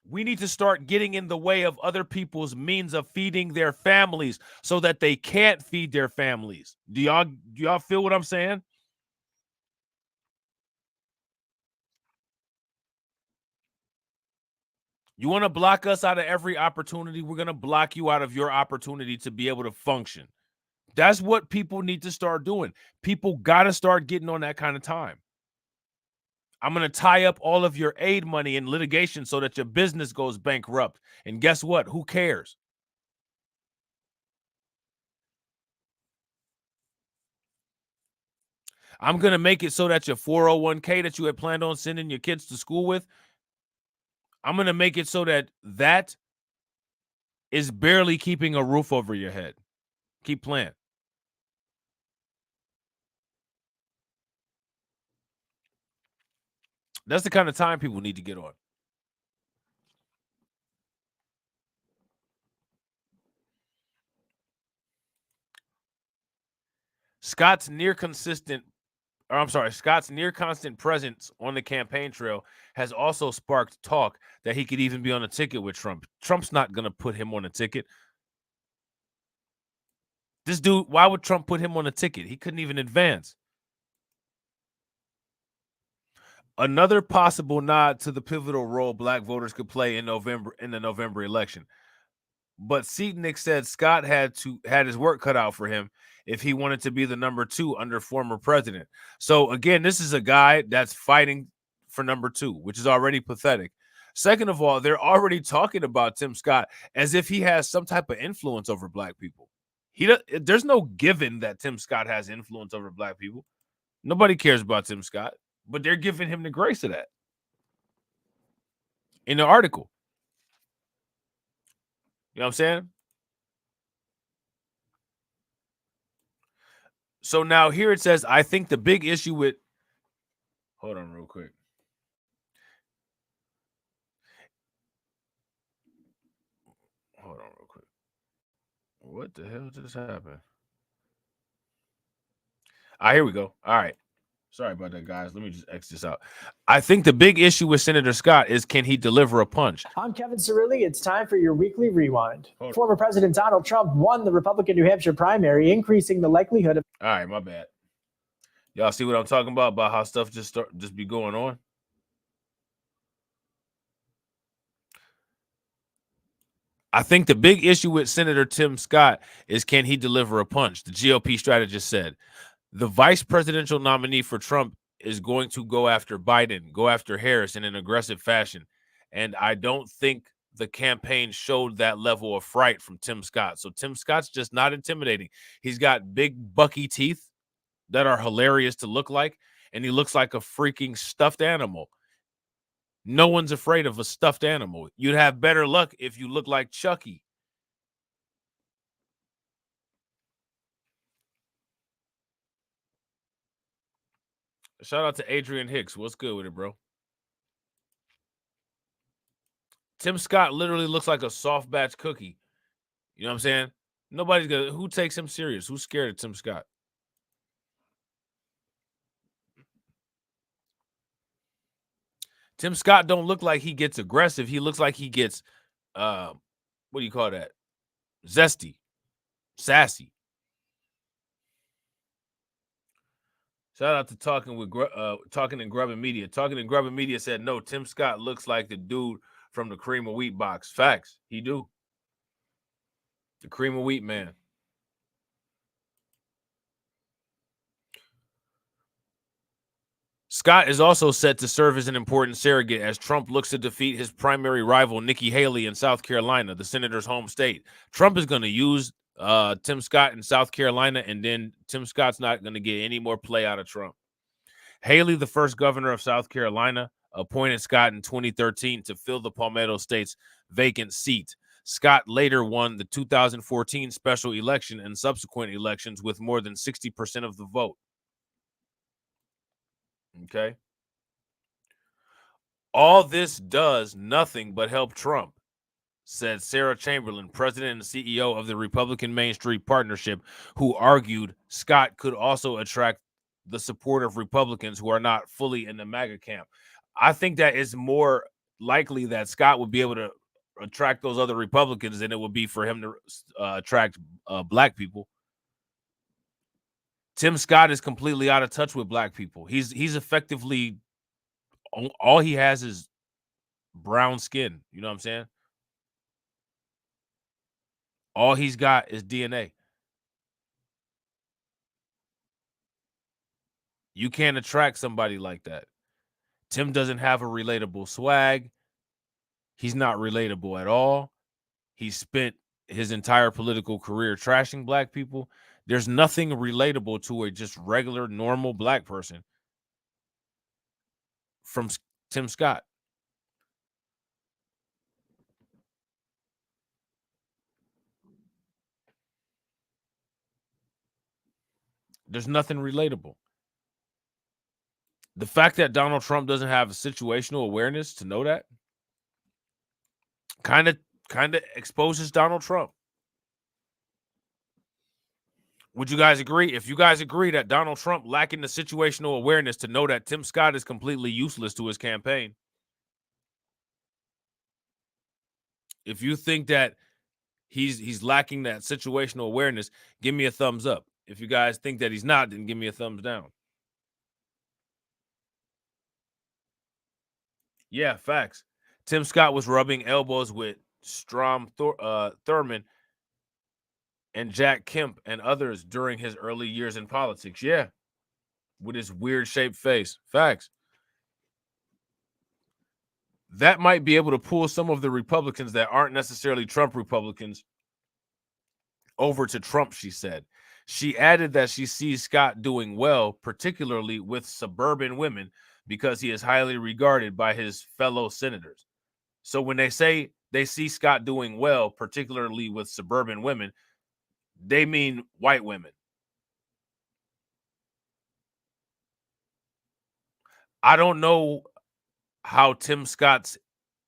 We need to start getting in the way of other people's means of feeding their families so that they can't feed their families. Do y'all feel what I'm saying? You want to block us out of every opportunity? We're going to block you out of your opportunity to be able to function. That's what people need to start doing. People got to start getting on that kind of time. I'm going to tie up all of your aid money in litigation so that your business goes bankrupt. And guess what? Who cares? I'm going to make it so that your 401k that you had planned on sending your kids to school with, I'm going to make it so that that is barely keeping a roof over your head. Keep playing. That's the kind of time people need to get on. Scott's near constant presence on the campaign trail has also sparked talk that he could even be on a ticket with Trump. Trump's not going to put him on a ticket. This dude, why would Trump put him on a ticket? He couldn't even advance. Another possible nod to the pivotal role black voters could play in the November election. But Seatnick said Scott had his work cut out for him if he wanted to be the number 2 under former president. So again, this is a guy that's fighting for number 2, which is already pathetic. Second of all, they're already talking about Tim Scott as if he has some type of influence over black people. There's no given that Tim Scott has influence over black people. Nobody cares about Tim Scott, but they're giving him the grace of that in the article. You know what I'm saying? So now here it says, I think the big issue with, hold on real quick. Hold on real quick. What the hell just happened? Here we go. All right. Sorry about that, guys. Let me just X this out. I think the big issue with Senator Scott is, can he deliver a punch? I'm Kevin Cirilli. It's time for your weekly rewind. Former President Donald Trump won the Republican New Hampshire primary, increasing the likelihood of... All right, my bad. Y'all see what I'm talking about how stuff just be going on? I think the big issue with Senator Tim Scott is, can he deliver a punch? The GOP strategist said. The vice presidential nominee for Trump is going to go after Biden, go after Harris in an aggressive fashion. And I don't think the campaign showed that level of fright from Tim Scott. So Tim Scott's just not intimidating. He's got big bucky teeth that are hilarious to look like, and he looks like a freaking stuffed animal. No one's afraid of a stuffed animal. You'd have better luck if you look like Chucky. Shout out to Adrian Hicks. What's good with it, bro? Tim Scott literally looks like a soft batch cookie. You know what I'm saying? Nobody's gonna. Who takes him serious? Who's scared of Tim Scott? Tim Scott don't look like he gets aggressive. He looks like he gets, what do you call that? Zesty, sassy. Shout out to Talkin and Grubbin Media. Talkin and Grubbin Media said, no, Tim Scott looks like the dude from the Cream of Wheat box. Facts. He do. The Cream of Wheat man. Scott is also set to serve as an important surrogate as Trump looks to defeat his primary rival, Nikki Haley, in South Carolina, the senator's home state. Trump is going to use Tim Scott in South Carolina, and then Tim Scott's not going to get any more play out of Trump. Haley, the first governor of South Carolina, appointed Scott in 2013 to fill the Palmetto State's vacant seat. Scott later won the 2014 special election and subsequent elections with more than 60% of the vote. Okay. All this does nothing but help Trump, said Sarah Chamberlain, president and CEO of the Republican Main Street Partnership, who argued Scott could also attract the support of Republicans who are not fully in the MAGA camp. I think that it's more likely that Scott would be able to attract those other Republicans than it would be for him to attract black people. Tim Scott is completely out of touch with black people. He's effectively, all he has is brown skin. You know what I'm saying? All he's got is DNA. You can't attract somebody like that. Tim doesn't have a relatable swag. He's not relatable at all. He spent his entire political career trashing black people. There's nothing relatable to a just regular, normal black person from Tim Scott. There's nothing relatable. The fact that Donald Trump doesn't have situational awareness to know that kind of exposes Donald Trump. Would you guys agree? If you guys agree that Donald Trump lacking the situational awareness to know that Tim Scott is completely useless to his campaign, if you think that he's lacking that situational awareness, give me a thumbs up. If you guys think that he's not, then give me a thumbs down. Yeah, facts. Tim Scott was rubbing elbows with Strom Thurmond and Jack Kemp and others during his early years in politics. Yeah, with his weird shaped face. Facts. That might be able to pull some of the Republicans that aren't necessarily Trump Republicans over to Trump, she said. She added that she sees Scott doing well, particularly with suburban women, because he is highly regarded by his fellow senators. So when they say they see Scott doing well, particularly with suburban women, they mean white women. I don't know how Tim Scott's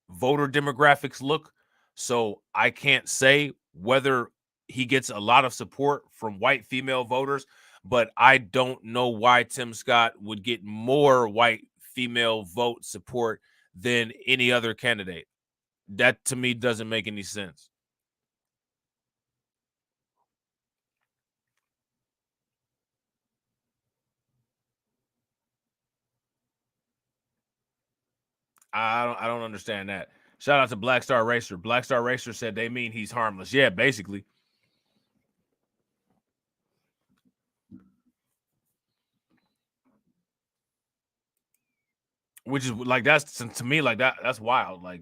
voter demographics look, so I can't say whether he gets a lot of support from white female voters, but I don't know why Tim Scott would get more white female vote support than any other candidate. That to me doesn't make any sense. I don't understand that. Shout out to Black Star Racer. Black Star Racer said they mean he's harmless. Yeah, basically. Which is like, that's to me, like that's wild. Like,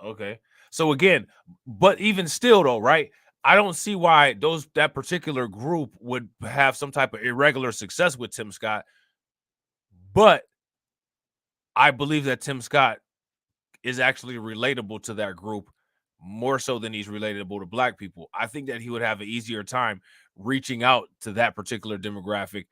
okay. So again, but even still though, right? I don't see why that particular group would have some type of irregular success with Tim Scott. But I believe that Tim Scott is actually relatable to that group more so than he's relatable to black people. I think that he would have an easier time reaching out to that particular demographic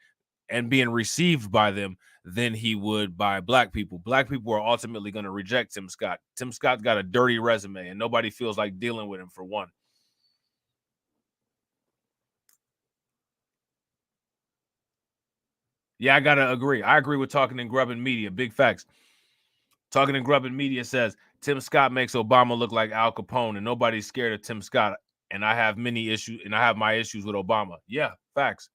and being received by them than he would by black people. Black people are ultimately going to reject Tim Scott. Tim Scott's got a dirty resume and nobody feels like dealing with him, for one. Yeah, I gotta agree. I agree with Talkin and Grubbin Media. Big facts. Talkin and Grubbin Media says Tim Scott makes Obama look like Al Capone, and nobody's scared of Tim Scott. And I have many issues, and I have my issues with Obama. Yeah, facts.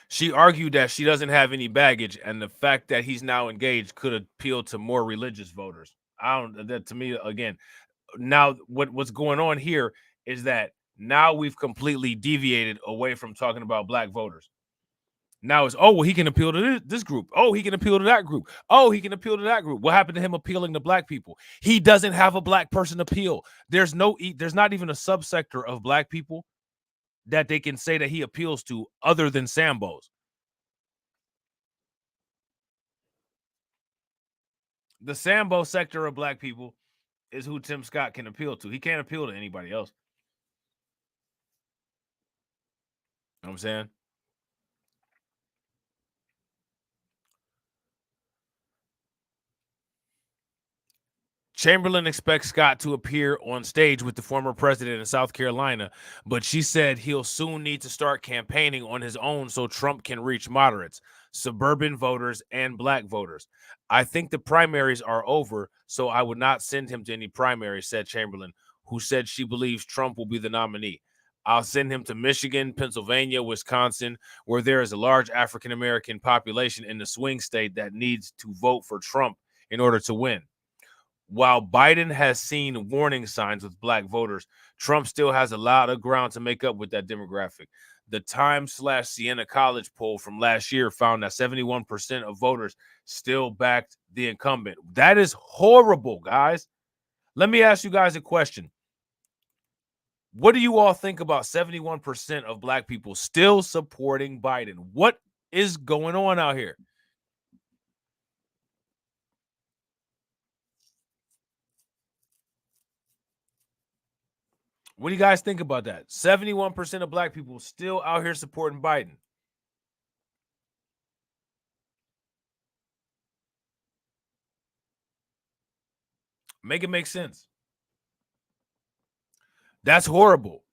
She argued that she doesn't have any baggage, and the fact that he's now engaged could appeal to more religious voters. That to me, again, now what's going on here is that now we've completely deviated away from talking about black voters. Now it's, oh, well, he can appeal to this group. Oh, he can appeal to that group. Oh, he can appeal to that group. What happened to him appealing to black people? He doesn't have a black person appeal. There's not even a subsector of black people that they can say that he appeals to other than Sambos. The Sambo sector of black people is who Tim Scott can appeal to. He can't appeal to anybody else. You know what I'm saying? Chamberlain expects Scott to appear on stage with the former president in South Carolina, but she said he'll soon need to start campaigning on his own so Trump can reach moderates, suburban voters, and black voters. I think the primaries are over, so I would not send him to any primaries, said Chamberlain, who said she believes Trump will be the nominee. I'll send him to Michigan, Pennsylvania, Wisconsin, where there is a large African-American population in the swing state that needs to vote for Trump in order to win. While Biden has seen warning signs with black voters, Trump still has a lot of ground to make up with that demographic. The Times/Siena College poll from last year found that 71% of voters still backed the incumbent. That is horrible, guys. Let me ask you guys a question. What do you all think about 71% of black people still supporting Biden? What is going on out here? What do you guys think about that? 71% of black people still out here supporting Biden. Make it make sense. That's horrible.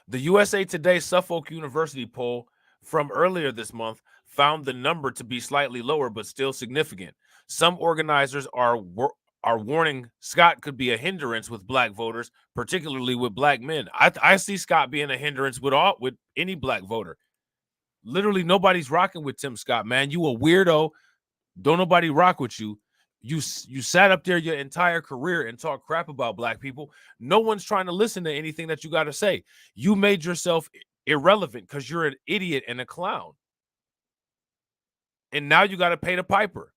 The USA Today Suffolk University poll from earlier this month found the number to be slightly lower, but still significant. Some organizers are warning Scott could be a hindrance with black voters, particularly with black men. I see Scott being a hindrance with any black voter. Literally, nobody's rocking with Tim Scott, man. You a weirdo. Don't nobody rock with you. You sat up there your entire career and talk crap about black people. No one's trying to listen to anything that you got to say. You made yourself irrelevant because you're an idiot and a clown. And now you got to pay the piper.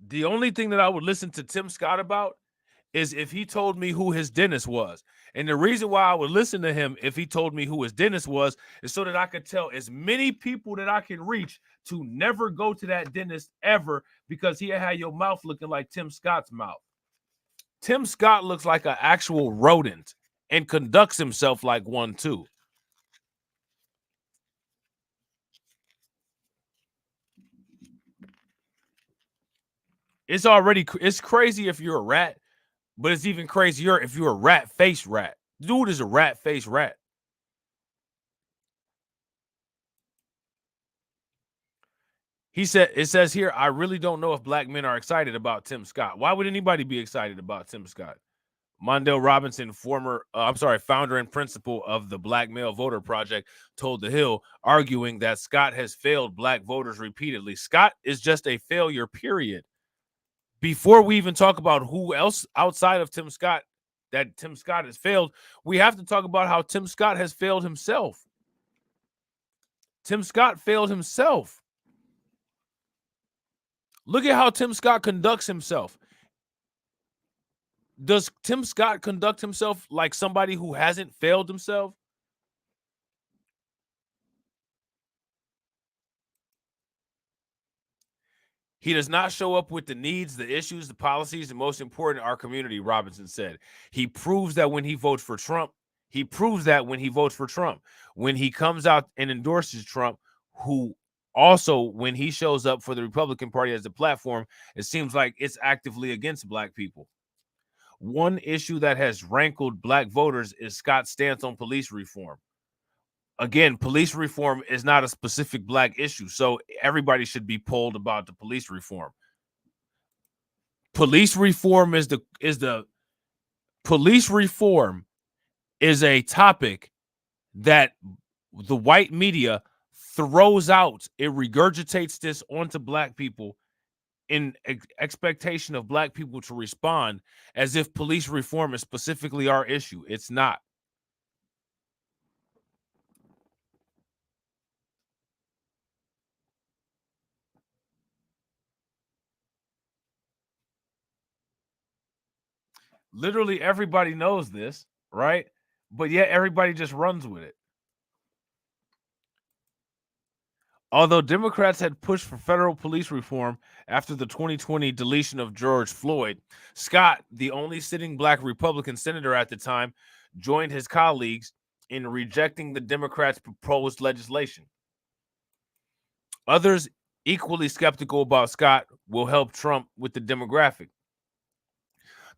The only thing that I would listen to Tim Scott about is if he told me who his dentist was. And the reason why I would listen to him if he told me who his dentist was is so that I could tell as many people that I can reach to never go to that dentist ever, because he had your mouth looking like Tim Scott's mouth. Tim Scott looks like an actual rodent and conducts himself like one too. It's crazy if you're a rat, but it's even crazier if you're a rat-faced rat. Dude is a rat-faced rat. He said, it says here, I really don't know if black men are excited about Tim Scott. Why would anybody be excited about Tim Scott? Mondale Robinson, founder and principal of the Black Male Voter Project, told The Hill, arguing that Scott has failed black voters repeatedly. Scott is just a failure, period. Before we even talk about who else outside of Tim Scott that Tim Scott has failed, we have to talk about how Tim Scott has failed himself. Tim Scott failed himself. Look at how Tim Scott conducts himself. Does Tim Scott conduct himself like somebody who hasn't failed himself? He does not show up with the needs, the issues, the policies, and most important, our community, Robinson said. He proves that when he votes for Trump, when he comes out and endorses Trump, who also, when he shows up for the Republican Party as a platform, it seems like it's actively against black people. One issue that has rankled black voters is Scott's stance on police reform. Again, police reform is not a specific black issue, so everybody should be polled about the police reform. Police reform is a topic that the white media throws out. It regurgitates this onto black people in expectation of black people to respond as if police reform is specifically our issue. It's not. Literally everybody knows this, right? But yet everybody just runs with it. Although Democrats had pushed for federal police reform after the 2020 deletion of George Floyd, Scott, the only sitting black Republican senator at the time, joined his colleagues in rejecting the Democrats' proposed legislation. Others equally skeptical about Scott will help Trump with the demographic.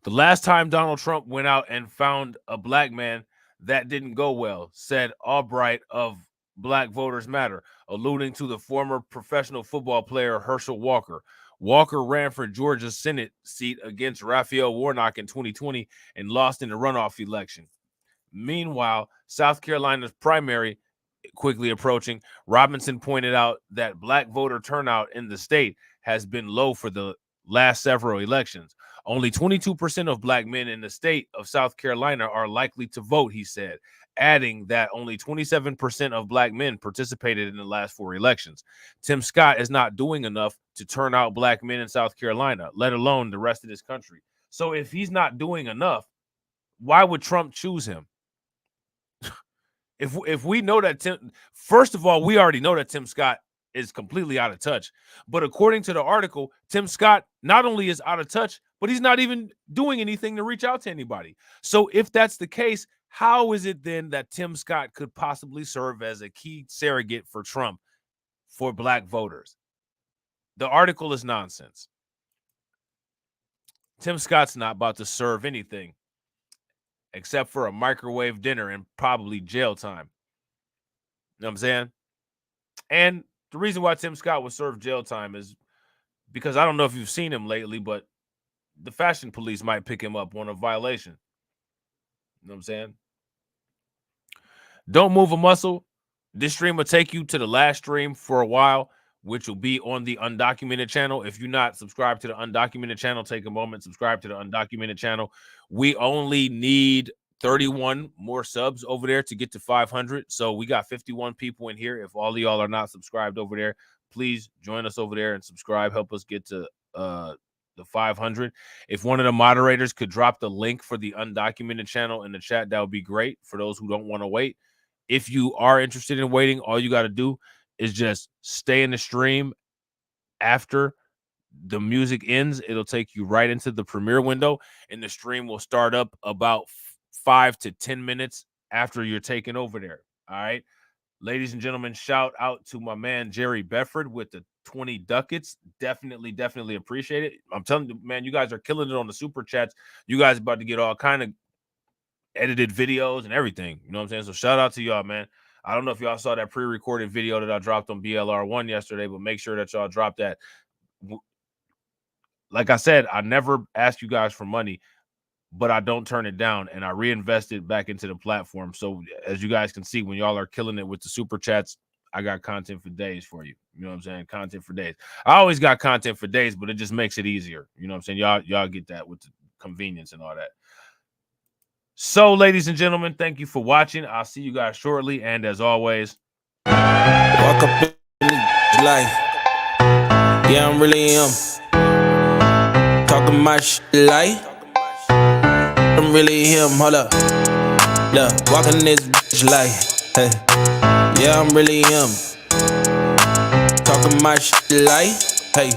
The last time Donald Trump went out and found a black man, that didn't go well, said Albright of Black Voters Matter, alluding to the former professional football player Herschel Walker. Walker ran for Georgia's Senate seat against Raphael Warnock in 2020 and lost in the runoff election. Meanwhile, South Carolina's primary quickly approaching, Robinson pointed out that black voter turnout in the state has been low for the last several elections. Only 22% of black men in the state of South Carolina are likely to vote, he said, adding that only 27% of black men participated in the last 4 elections. Tim Scott is not doing enough to turn out black men in South Carolina, let alone the rest of this country. So if he's not doing enough, why would Trump choose him? If we know that first of all, we already know that Tim Scott is completely out of touch. But according to the article, Tim Scott not only is out of touch, but he's not even doing anything to reach out to anybody. So if that's the case, how is it then that Tim Scott could possibly serve as a key surrogate for Trump for black voters? The article is nonsense. Tim Scott's not about to serve anything except for a microwave dinner and probably jail time. You know what I'm saying? And the reason why Tim Scott would serve jail time is because I don't know if you've seen him lately, but the fashion police might pick him up on a violation. You know what I'm saying? Don't move a muscle. This stream will take you to the last stream for a while, which will be on the Undocumented channel. If you're not subscribed to the Undocumented channel, take a moment, subscribe to the Undocumented channel. We only need 31 more subs over there to get to 500. So we got 51 people in here. If all of y'all are not subscribed over there, please join us over there and subscribe. Help us get to the 500. If one of the moderators could drop the link for the Undocumented channel in the chat, that would be great for those who don't want to wait. If you are interested in waiting, all you got to do is just stay in the stream. After the music ends, it'll take you right into the premiere window, and the stream will start up about 5 to 10 minutes after you're taken over there. All right, ladies and gentlemen, shout out to my man Jerry Bedford with the 20 ducats. Definitely appreciate it. I'm telling you, man, you guys are killing it on the super chats. You guys about to get all kind of edited videos and everything. You know what I'm saying? So shout out to y'all, man. I don't know if y'all saw that pre-recorded video that I dropped on BLR1 yesterday, but make sure that y'all drop that. Like I said, I never ask you guys for money, but I don't turn it down, and I reinvest it back into the platform. So as you guys can see, when y'all are killing it with the super chats, I got content for days for you. You know what I'm saying? Content for days. I always got content for days, but it just makes it easier. You know what I'm saying? Y'all get that with the convenience and all that. So, ladies and gentlemen, thank you for watching. I'll see you guys shortly, and as always, walk up in the life. Yeah, I'm really talking my shit like I'm really him. Hold up, look, walking this bitch like, hey. Yeah, I'm really him. Talking my shit like, hey.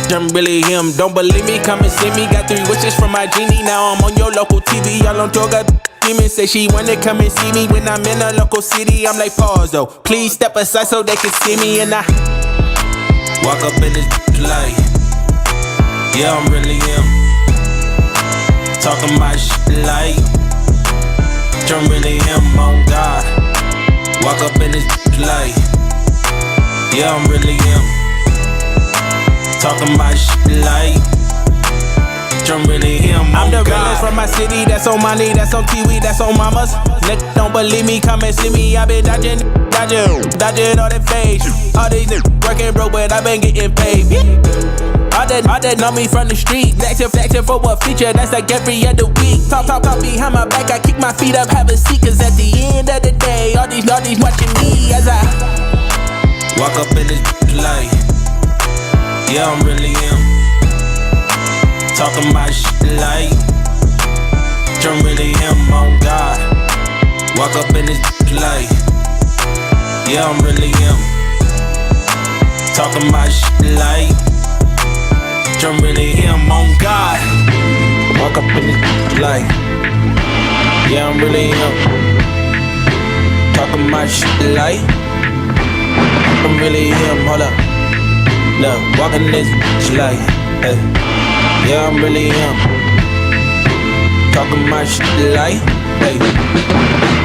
I'm really him. Don't believe me? Come and see me. Got 3 wishes from my genie. Now I'm on your local TV. Y'all on tour. Got demons. Say she wanna come and see me when I'm in a local city. I'm like, pause though. Please step aside so they can see me. And I walk up in this light. Yeah, I'm really him. Talking my shit like I'm really him. On God. Walk up in this light. Yeah, I'm really him. Talking my shit like I'm really him. I'm the realest from my city. That's on my knee, that's on Kiwi, that's on mamas. Niggas don't believe me, come and see me. I been dodging all that face. All these niggas working broke, but I been getting paid. All that know me from the street. Flexing for what feature, that's like every other week. Talk behind my back, I kick my feet up, have a seat. Cause at the end of the day, all these watching me as I walk up in this light. Yeah, I'm really him. Talking my shit like I'm really him on God. Walk up in this like, yeah, I'm really him. Talking my shit like, I'm really him on God. Walk up in this like, yeah, I'm really him. Talking my shit like, I'm really him. Hold up, look, walking this like, hey, yeah, I'm really him. Talking my shit like, hey.